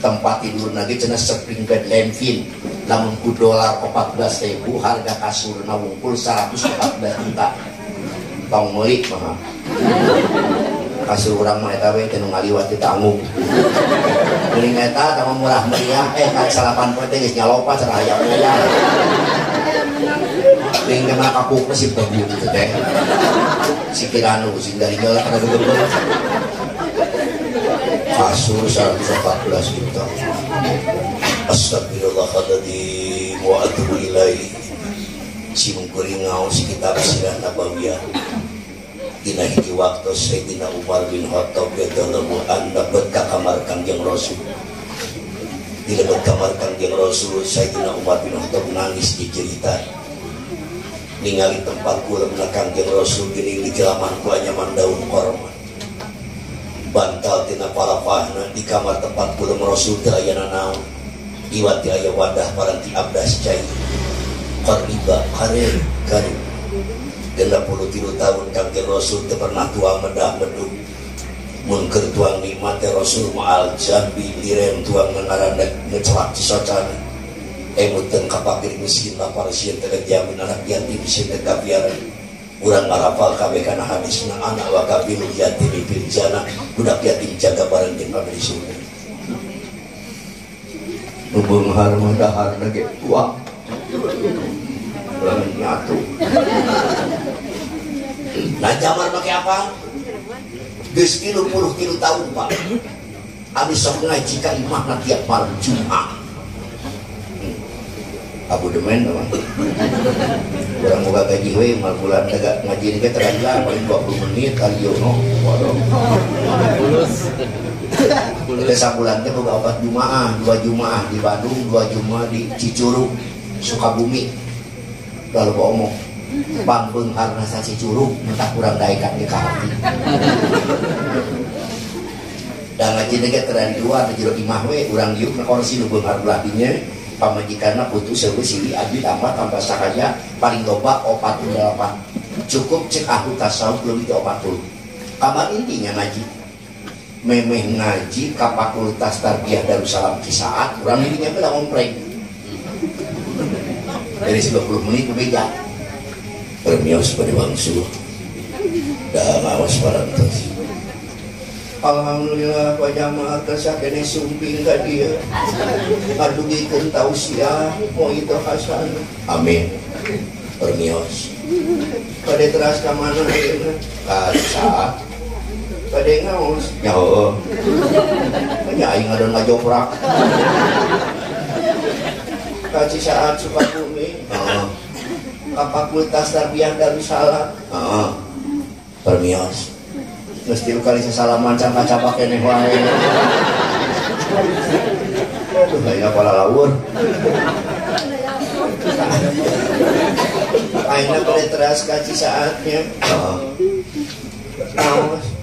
tempat tidur lagi cenah spring bed Lenvin lamun ku dolar 14.000 harga kasurna wungkul 114 juta tong meuli mah kasur urang mah eta we teh nu ngaliwat teh tanggung geuning eta tah murah meriah ka 8 poe teh geus nyalopa cenah aya meriah ting kena kapuk sih bagus gitu teh sikiranu sing dari jalan kada gede kasur 114 juta. Astagfirullahaladzim wa atubu ilaih. Si mungkuri ngaos si kitab Sirah Nabawiyah. Dina hiji waktu Sayyidina Umar bin Khattab radhiyallahu anhu bet ka kamar Kangjeng Rasul. Di lebat kamar Kangjeng Rasul Sayyidina Umar bin Khattab nangis dicerita. ningali tempat kula menakang jeung Rasul gini di jalaman ku anyaman daun korma bantal tina palapahna di kamar tempat kula Rasul teu aya naon iwati aya wadah paranti abdas cai qariba karib 63 tahun kangjeng Rasul teu pernah tuang medah meduk mun keur tuang nikmat Rasul ma'al jambi lirem tuang ngarandek ngecelak cisocan emuteng kapakir miskin lapar sieun teu jamin anak yatim sieun teu kabiaran urang ngarapal kabeh kana hadisna anak wa kabilu yatim fil jannah budak yatim jaga bareng jeung pabrik surga nu beunghar mah daharna ge tua urang nyatu nah jamar make apa geus 30 tahun Pak abis sok ngaji ka imahna tiap malam Jumat Abu Demen teman orang muka gaji we mal bulan tegak ngaji ini teranglah paling 20 menit kali yono waduh kita sabulan teh boga 4 Jumaah 2 Jumaah di Bandung 2 Jumaah di Cicurug Sukabumi lalu omong bang beunghar nasa Cicurug mentah kurang daekan di kahati dan ngaji ini terang di luar di jero imah we urang yuk na kursi nu beunghar belah dinya pamajikanna putus sewe silih abdi tambah sakaya paling loba 48 cukup cek ahli tasawuf lebih dari 40 kamar intinya ngaji memeh ngaji ka Fakultas Tarbiyah Darussalam Cisaat urang dirinya teh ngompreng dari 90 menit ke beja permios pada wangsul dah ngawas parantos alhamdulillah Pak Jamaah tersakene sumping ka dia ngadugikeun tausiah mau itu hasan amin permios pada teras ka mana ayeuna ka saat pada ngaos nya heueuh nya aing ngadon ngajoprak ka Cisaat Sukabumi heeh ka Fakultas Tarbiyah Darussalam heeh permios mesti kali sesalaman capa-capa keneh wae. Aduh, aya pala lawur. Aina boleh teras ka Cisaatnya.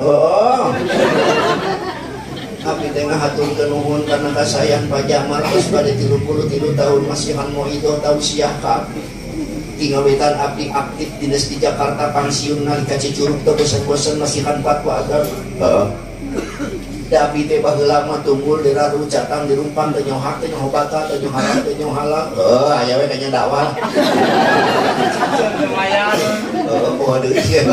Oh. Abi teh ngahaturkeun nuhun kana kasayang Pak Jamal geus bade 33 tahun masihan moido tausiah ka abdi. Tingawetan abdi aktif dinas di Jakarta pensiun nalika Cicurug teu bosen-bosen masihan fatwa agama. Heeh. Da abdi teh baheula mah tunggul di raru catang di rumpang teh nyohak teh nyoh bata teh nyoh haram teh nyoh halal. Heuh, aya we kanya dakwah. Lumayan. Heeh, poho deui sia.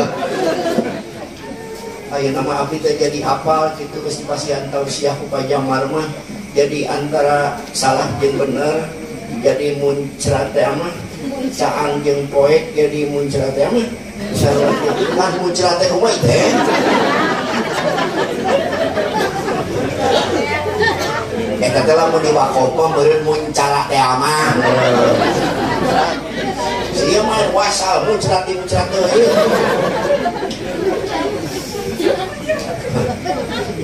Aya nama abdi teh jadi apal kitu geus dipasihan tausiah ku Pak Jamal mah jadi antara salah jeung bener jadi muncrat teh mah caang jeung poek jadi muncrat teh mah salah kan muncrat teh kumaha teh eta teh lamun di wakop mah beureun muncala teh mah sia mah wasal muncrat di muncrat teh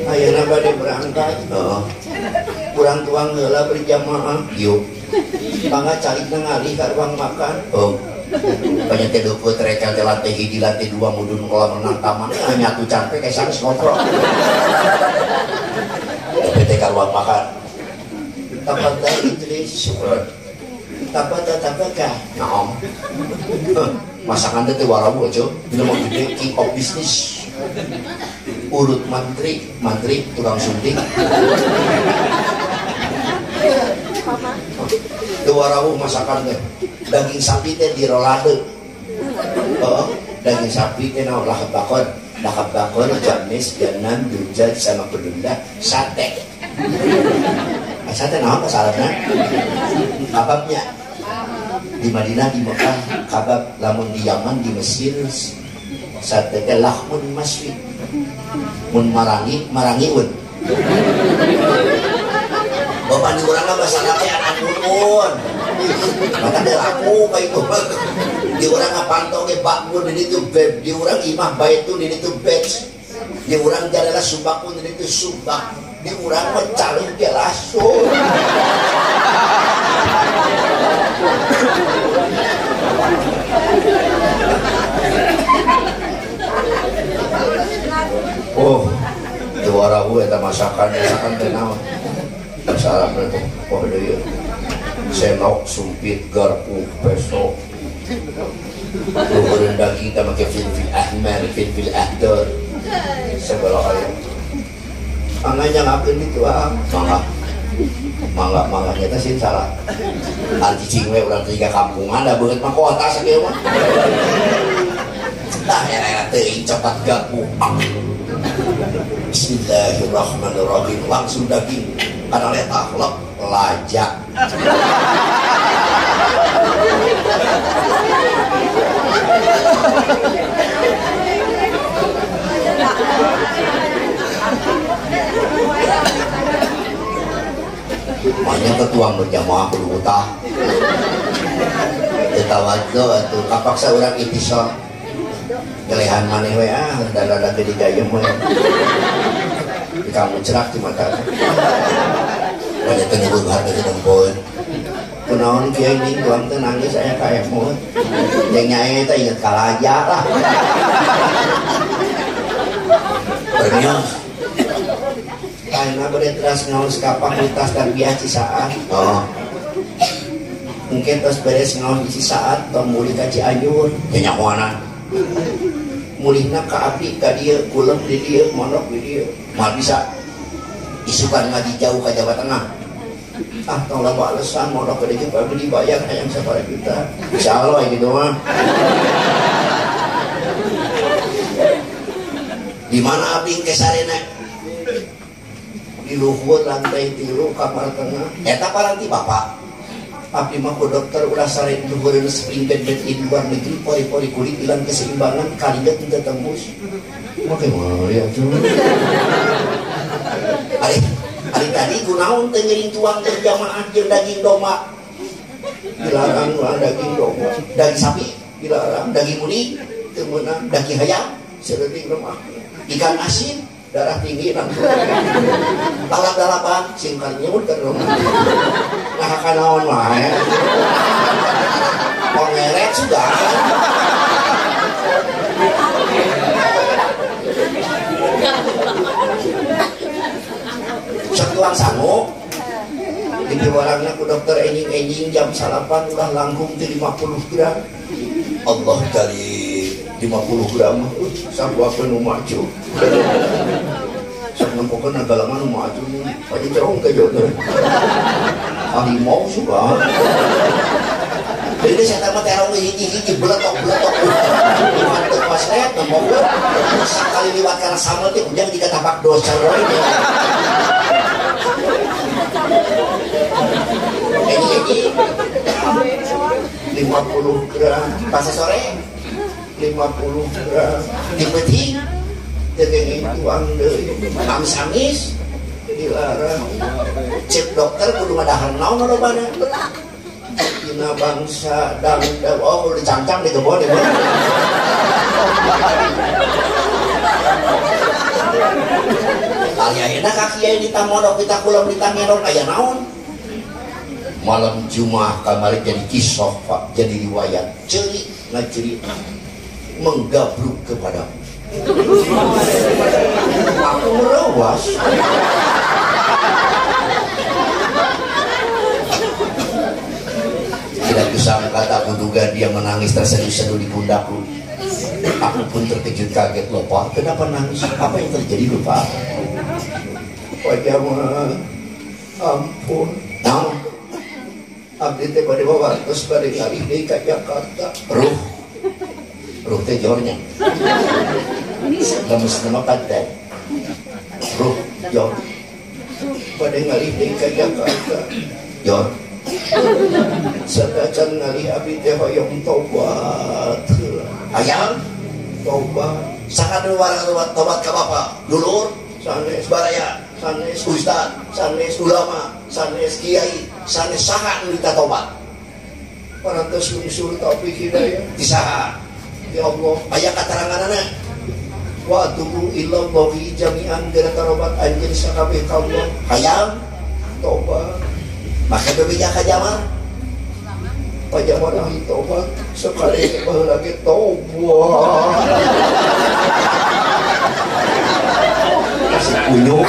ayeuna bade berangkat heeh urang tuang heula berjamaah yuk bangga carita ngalih ka ruang makan oh banyak teh deupeut rekel teh lantai hiji lantai 2 mudun kolam renang taman nya atuh campe kae sanes ngobrol teh ka ruang makan tapadal idris syukur tapadaka naom masakan teh warawu aja dina mah gede king of business urut mantri tukang sunting dua rawuh masakan teh daging sapi teh dirolade daging sapi teh naon lahap bakon jamis ganan dujat sama pedunda sate sate naon pasaranna kababnya di Madinah di Mekah kabab lamun di Yaman di Mesir sate teh lahmun maswi mun marangiun bapak di urang mah bahasa teh anak nuhun maka teh laku ka itu di urang ngapantau ge bakun di ditu beb di urang imah baitun di ditu beb di urang jadala subakun di ditu subak di urang mah calung ge langsung Oh, juara gue eta masakan teh naon. Salah berarti. Oh deui. Senok, sumpit, garpu, peso. Luhureun daging teh make filfil ahmar, filfil ahdar. Segala aya. Angga nyangapkeun ditu mangga kita sih salah arti cingwe udah tiga kampungan dah banget mah kota sakieu mah tah era teuing cepat gapu Bismillahirrahmanirrahim langsung daging kana letak lajak makanya ketuang berjamaah kudu utah tetawaddo atuh kapaksa urang itisol gelehan maneh we dada gede gayem we kamu cerak di mata banyak penyebut harga sedempun kunaon kiai ning tuang teh nangis aya ka emot jeung nyae teh inget kalaja lah bernios karena beretras ngaus kapasitas dan biasa Cisaat. Oh. Mungkin terus beres ngaus di Cisaat atau mulih ka Cianjur. Nya moana. Mulihna ka abdi ka dieu, kulem di dieu, mondok di dieu. Moal bisa isukan ngaji jauh ka Jawa Tengah. Ah, tong loba alasan mondok ka dieu abdi dibayar hayang 1 juta. Insyaallah gitu mah. Di mana abdi ke sarena? Di luhur lantai 3 kamar tengah eta paranti bapak abdi mah ku dokter ulah sare luhureun spring bed di luar negeri pori-pori kulit hilang keseimbangan kaligat teu tembus make mah ya tuh ari tadi kunaon teh ngeuring tuang teh jamaah jeung daging domba dilarang mah daging domba daging sapi dilarang daging muni teu meunang daging hayam seureuting lemah ikan asin darah tinggi langsung balap-balapan singkat nyebut ke rumah nah kanaon mah ya ngeret sudah setuang sangu ini orangnya ku dokter enjing jam 8 udah langkung di 50 gram Allah dari 50 gram sabuakeun nu maju sok nempokeun nagalangan nu maju padi cerong ke jodoh harimau suka jadi saya mah terong hiji-hiji beletok-beletok mantep pas net nempokeun sekali liwat kana sama teh ujang jika tapak dosa roy ini 50 gram pas sore 50 gram dipeting tegeng tuang deui amis-amis dilarang cek dokter kudu ngadahar naon lobana dina bangsa dan oh kudu dicangcang di kebon ya kalian enak kaki ya di tamodok kita kulam di tamerong aya naon malam Jumat kemarin jadi kisah Pak jadi riwayat cerik ngaceri menggabruk kepadamu aku merawas tidak kusangka tak kuduga dia menangis terseduh-seduh di pundakku aku pun terkejut kaget loh Pak kenapa nangis apa yang terjadi loh Pak wajah mah ampun nah abdi teh bade wawartos bade ngalih deui ka Jakarta ruh teh jornya lemes nama pantai ruh jor bade ngalih deui ka Jakarta jor sadacan ngalih abdi teh hoyong tobat hayang tobat sakadeu warang tobat ka Bapak dulur sanes baraya sanes ustad sanes ulama sanes kiai sanes saha nu kita tobat parantos unsur taufik hidayah disaha ya Allah aya kateranganana wa atubu ilallahi jami'an gara tarobat anjeun sakabeh kaum hayang tobat maka bebeja ka jamaah pajama lagi tobat sekali baheula ge tobat Unyuk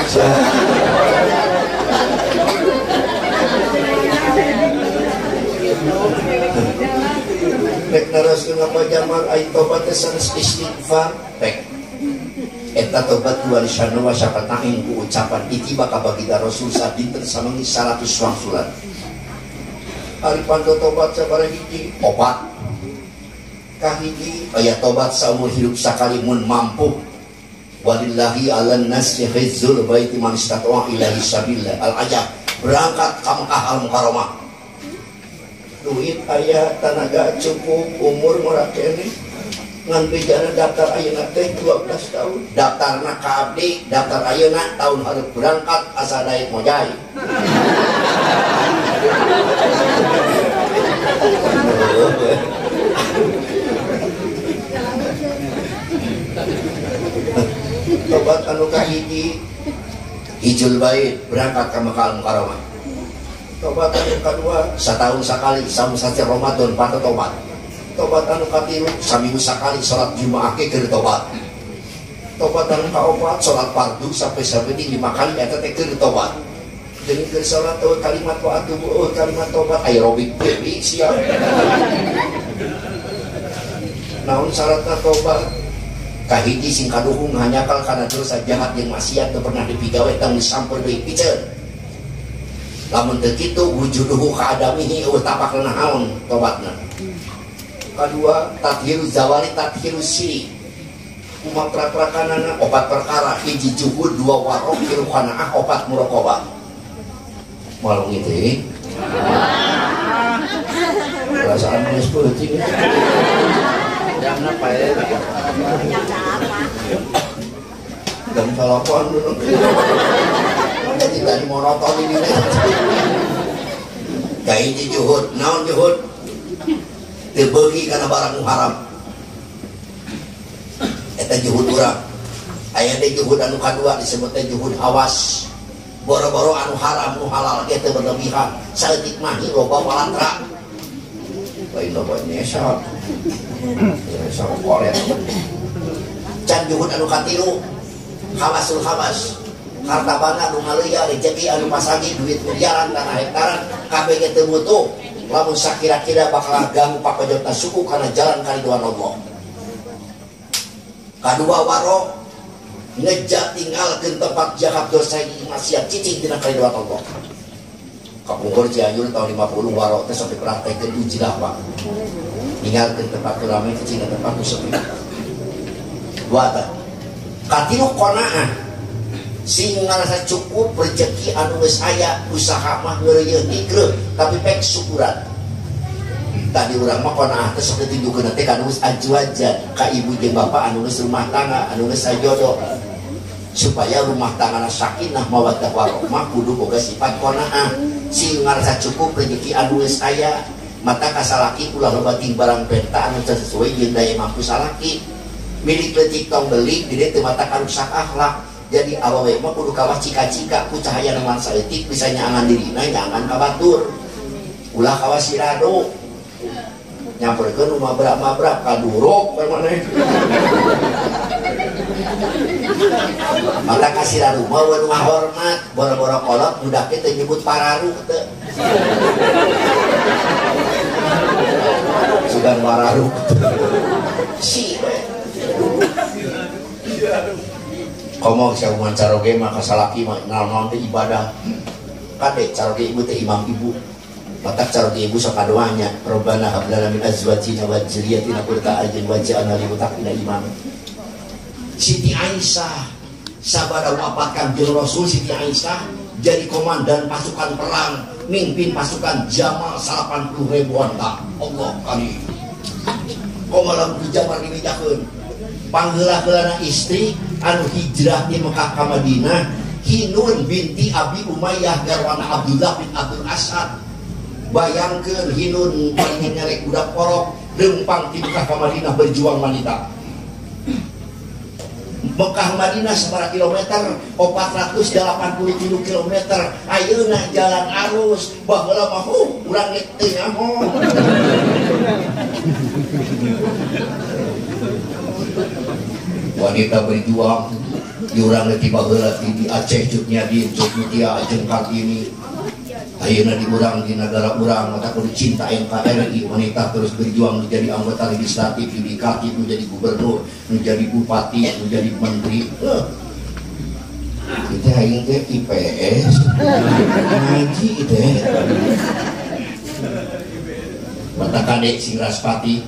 rek naraskeun apa jamal ai tobat sanes istighfar rek eta tobat dua lisan wa syafatan ku ucapan itiba ka baginda Rasul sabinten samangi 100 wangsulan ari pando tobat sabaraha hiji opat kahiji aya tobat saumur hidup sakali mun mampu walillahi 'alan nasi hajjul baiti man istata'a ilaihi sabila al ajab berangkat ka Mekah al Mukarramah duit aya tenaga cukup umur murah kene ngan bejana daftar ayeuna teh 12 tahun daftarna ka abdi daftar ayeuna tahun hareup berangkat asa daek mojai tobat anu kahiji hijul bait berangkat ka Mekah al Mukarramah tobat anu kadua satahun sakali saum sasi Ramadan patu tobat tobat anu katilu saminggu sakali salat Jumaah ke keur tobat tobat anu kaopat salat fardu sampai di 5 kali eta teh keur tobat jeung keur salat kalimat wa atubu kalimat tobat aerobik deui sia naon syaratna tobat kahiji sing kaduhung hanyakal kana dosa jahat jeung maksiat teu pernah dipigawe tang disamper deui piceun lamun teu kitu wujuduhu ka adamihi tapak naon tobatna kadua tathiru zawali tathiru siri kumaha pra-prakanana opat perkara hiji juhud dua warok tilu qanaah opat muraqabah malung itu perasaan geus peuting jamna pae jam telepon dulu jadi tadi monoton ini kayak ini juhud naon juhud terbagi karena barang haram eta juhud urang aya teh juhud anu kadua disebut teh juhud awas boro-boro anu haram nu halal ge teu berlebihan saeutik mah loba walatra bae loba nyesal nyesal korek can juhud anu katilu hawasul hawas harta bana nu ngaleuya rezeki anu pasagi duit miliaran tanah hektaran kabeh ge teu butuh lamun sakira-kira bakal ganggu pakojotna suku karena jalan kariduan Allah. Kadua waro ngejak tinggalkeun tempat jahat dosa maksiat cicing dina kariduan Allah. Kapungkur Cianjur tahun 50 waro teh sampai praktekeun uji dakwah. Ninggalkeun tempat ramai cicing tempat sepi. Dua teh. Katilu qanaah sing ngarasa cukup rezeki anu geus aya usaha mah ngeureuyeuh dikreuh tapi pek syukuran tadi urang mah qanaah teh sok ditunjukkeun teh kana geus ajwajan ka ibu jeung bapak anu geus rumah tangga anu geus sajodoh supaya rumah tanggana sakinah mawaddah warahmah kudu boga sifat qanaah sing ngarasa cukup rezeki anu geus aya mata kasalaki ulah loba ting barang penta anu sesuai jeung daya mampu salaki milik leutik tong beli di dieu teu mata karusak akhlak. Jadi awewe mah kudu kawas cika-cika ku cahaya naman saeutik bisa nyangan dirina nyangan ka batur ulah kawas sirado nyamperkeun nu mabrak-mabrak ka duruk maneh mata ka sirado mah anu hormat boro-boro kolot budak teh nyebut pararu teu sugan pararu si komo saeuman caroge mah kasalaki mah naon teh ibadah kade caroge ibu teh imam ibu mata caroge ibu sok kadoanya robbana hab lana min azwajina wa dzurriyyatina qurrata a'yun waj'alna lil muttaqina imama Siti Aisyah sabada wafatkan jeung Rasul Siti Aisyah jadi komandan pasukan perang mimpin pasukan Jamal 80 ribuan tak Allah kali komalam di Jamal dimijakeun panggela-gelana istri anu hijrah di Mekah ka Madinah Hinun binti Abi Umayyah garwana Abdullah bin Abdul Asad bayangkeun Hinun paling nyarek budak porok lempang di Mekah ka Madinah berjuang wanita Mekah Madinah sabaraha kilometer 480 kilometer ayeuna jalan arus baheula mah urang geus teu nyaho wanita berjuang Jurang lagi baheula di Aceh cutnya di Cuk Mutia jeung Kartini. Ayeuna di urang di negara urang mata kudu cinta NKRI, wanita terus berjuang menjadi anggota legislatif, yudikatif, menjadi gubernur, menjadi bupati, menjadi menteri. Itu aing teh IPS ngaji teh. Mata kadek sing Raspati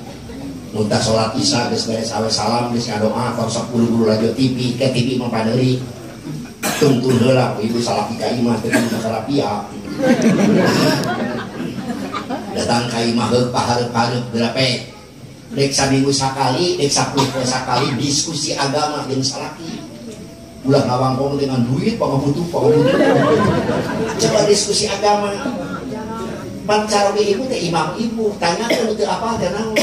muntah sholat isya geus beres awe salam geus ngadoa tos sok buru-buru radio TV ke TV mah padeuing. Tungtung heula ibu salaki ka imah teh kudu karapia. Datang ka imah heuh pahareup-hareup berape. Dek saminggu sakali, dek 10 poe sakali diskusi agama jeung salaki. Ulah ngawangkong dengan duit, pangabutuh. Coba diskusi agama. Pancaroge ibu teh imam ibu, tanya teh teu apa teh naon.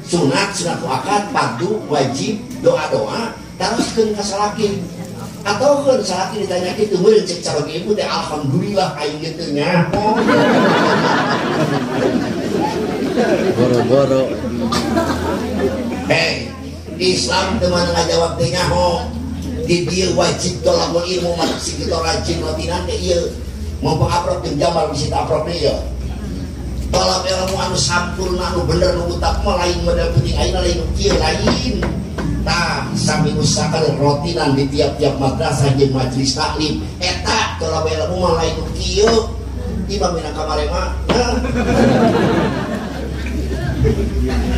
Sunat akad, fardu, wajib, doa-doa, teruskeun ka salaki. Atau kan salaki ditanya kitu meureun cek caroge ibu teh alhamdulillah aing ge teu nyaho. Boro-boro. Islam teu mah ngajawab teu nyaho. Di dieu wajib tolakul ilmu mah sing kita rajin latihan teh ieu. Mau pengaprok jeung jamal bisa taprok deui ya. Tolak ilmu anu sampurna anu bener nu utak mah lain model penting ayeuna lain kieu lain. Tah saminggu sakali rotinan di tiap-tiap madrasah jeung majelis taklim eta tolak ilmu mah lain kieu. Imam dina kamare mah.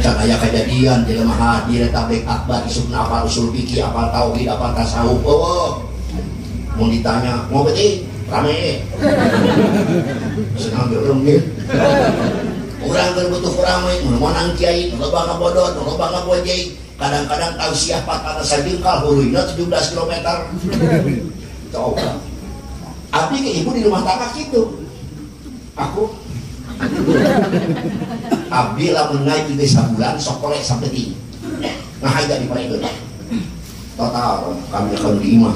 Can aya kejadian jelema hadir tablik akbar isukna apal usul fikih, apal tauhid, apal tasawuf. Mun ditanya, "Mau beuting?" Rame. Senang urang ge. Urang keur butuh rame, meunang kiai, loba ngabodot, loba ngabojej. Kadang-kadang tausiah patana sajengkal heureuyna 17 km. Coba. Abdi ge ibu di rumah tangga kitu. Aku abdi lamun ngaji ge sabulan sok kolek sapeting. Ngahaja di paregeun. Total kami akan di imah.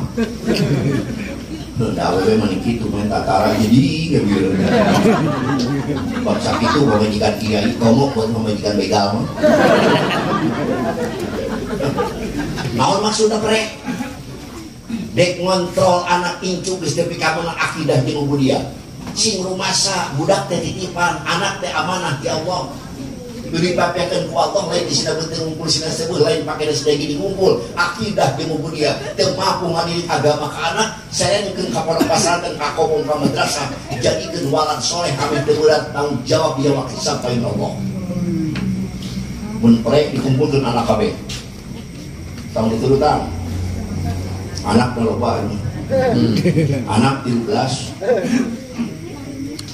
Dah awewe mah kitu main tatara jadi geus. Bab sakitu pamajikan kiai komok buat pamajikan begal mah. Naon maksudna pre? Dek ngontrol anak incu geus nepi ka mana akidah jeung ubudiyah. Sing rumasa budak teh titipan, anak teh amanah ti Allah. Dipapiakeun ku Allah lain disina beuteung ngumpul sina seueuh lain pake sedegi dikumpul. Akidah jeung ubudiyah teu mampu ngadidik agama ka anak, sareungkeun ka pondok pesantren ka kokom ka madrasah, jadikeun walad soleh kami teu berat tanggung jawab dia waktu sampai Allah. Mun pre dikumpulkeun anak kabeh. Tong diturutan. Anak loba ini. Anak 13.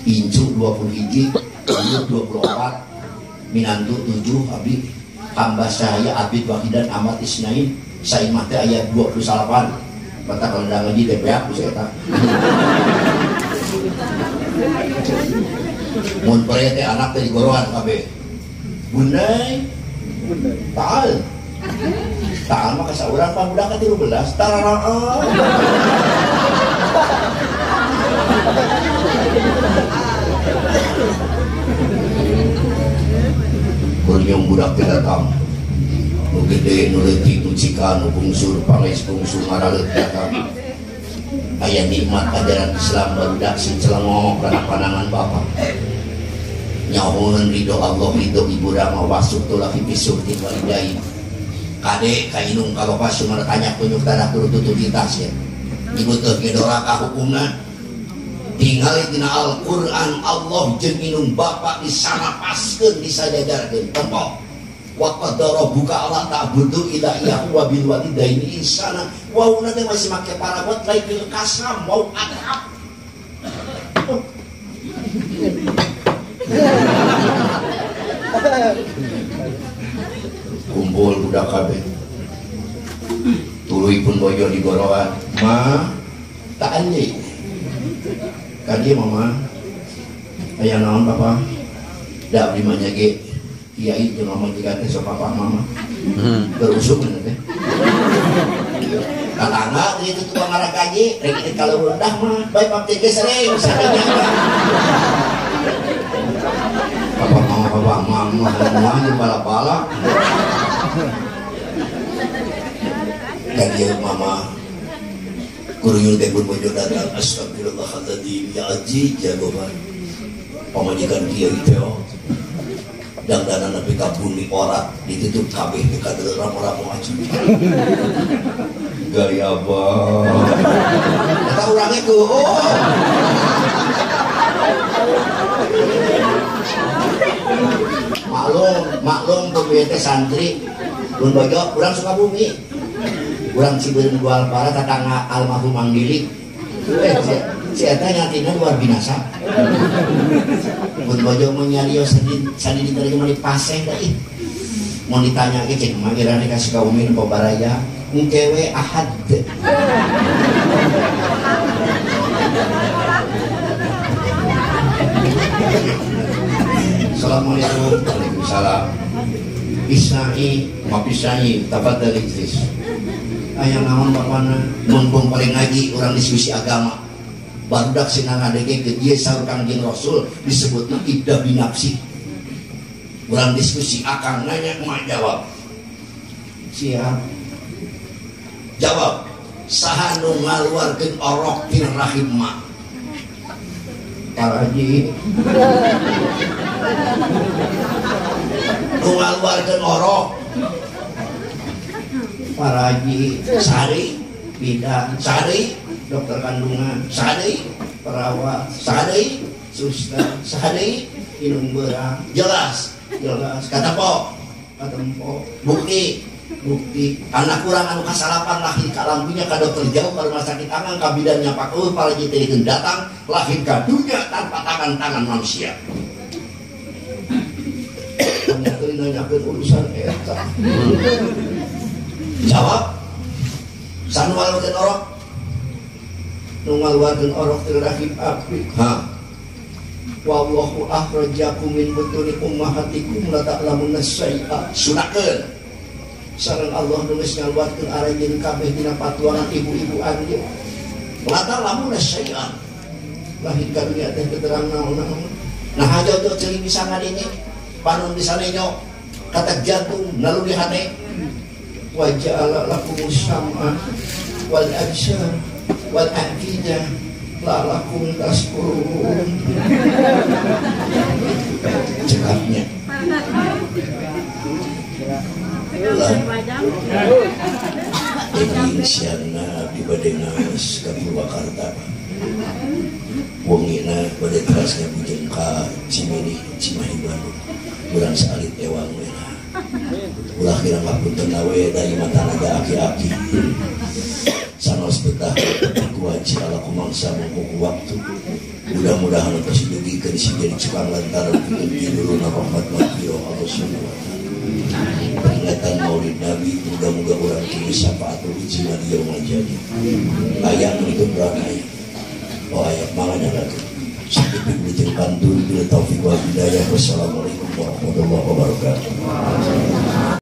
Incu 21, Induk 24, Minantu 7, Abid hamba saya Abid Wahidan Ahmad Isnain Saimah teh ayat 28. Kata kalau udah ngaji DPA ku saya tak. Mun pare teh anak teh digorohan kabeh. Bundai. Taal. Taal mah ka saurang pamudak ka 13. Tararaan. Kunyong budak teh datang. Nu gede, nu leutik, nu cika, nu bungsur, pangis bungsu ngarareut datang. Aya nikmat ajaran Islam barudak sing celengok kana pandangan Bapa. Nyahoeun ridho Allah, ridho ibu urang wasuk tula fi bisurti walidain. Kade ka inung ka Bapa sumber tanya kunyuk tanah turut tututitas ya. Ibu teh gedora ka hukumna. Tinggal dina Al-Quran Allah jeung inung Bapa disanapaskeun disajajarkeun tempo. Wa qadara rabbuka alla ta'budu illa iyyahu wa bil walidaini ihsana. Wauna teh masih make parabot lain ke kasam wau atrap. Kumpul budak kabeh. Tuluy pun boyo digorohan. Ma tak anjing. Kadi mama aya naon papa da abdi mah nyage kiai jeung ngomong jiga teh sok papa mama berusuk teh katangga kitu tukang ngarang gaji rek ieu kalau rendah mah bae pamti ge sering sadenya papa mama jeung bala-bala dia mama kuruyul kebun bojo datang astagfirullahaladzim ya aji jagoan pamajikan dia itu dan dana nabi kabun di orat ditutup kabeh di kadal ramu-ramu aja gaya abang kata orang itu maklum pembeli santri pun bojo kurang suka bumi kurang cibeun jual para tetangga almarhum Mang Dili si eta nyatina luar binasa pun bojo menyarios sandi diterima di paseh dah mau ditanya ke cek mah kira dikasih kaumin pobaraya ngkewe ahad Assalamualaikum. Waalaikumsalam. Isnai, mapisai, tafadhal ijlis. Aya naon bapana mumpung paling ngaji orang diskusi agama. Barudak sinang ngadege ke dieu saur Kangjeng Rasul disebutna ibda binafsi. Urang diskusi akang nanya emak jawab. Siap. Jawab. Saha nu ngaluarkeun orok tina rahim mak? Pak Haji. Ngaluarkeun orok Pak Haji sari bidan sari dokter kandungan sari perawat sari suster sari minum berang jelas kata po bukti anak kurang anu kasalapan lahir ka lampunya ka dokter jauh ka rumah sakit tangan ka bidannya Pak Pak Haji teh datang lahir ka dunya tanpa tangan manusia. Nanyakeun urusan eta. Jawab. Sanu ngaluarkeun orok. Nu ngaluarkeun orok teh rahim abdi. Wallahu akhrajakum min butuni ummahatikum la ta'lamunna syai'a. Sunahkeun. Sareng Allah nu geus ngaluarkeun arajeun kabeh dina patuangan ibu-ibu andi. La ta'lamunna syai'a. Lahir ka dunya teh keterang naon-naon. Nah aja tuh ceuing bisa ngadenge. Panun bisa nenyo kata jantung lalu di hati wajah lakum sam'a wal absar wal afidah la lakum taskurun cekapnya ini siana di Badengas ke Purwakarta wongina pada terasnya bujeng ka Cimahi Bandung bulan salit ewang merah ulah kira ngapunten nawe dari mata naga aki-aki sanos betah kuaci ala kumangsa mengkuku waktu mudah-mudahan terus didugikeun si jadi cukang lantaran pikeun duluna rahmat maghfirah Allah subhanahu wa ta'ala peringatan maulid nabi mudah-mudah orang kini syafaatul ijma di yaumul jadi ayat itu beranaya ayat manganya lagi sakit diberi pantun bila taufiq wa hidayah. Wassalamualaikum warahmatullahi wabarakatuh.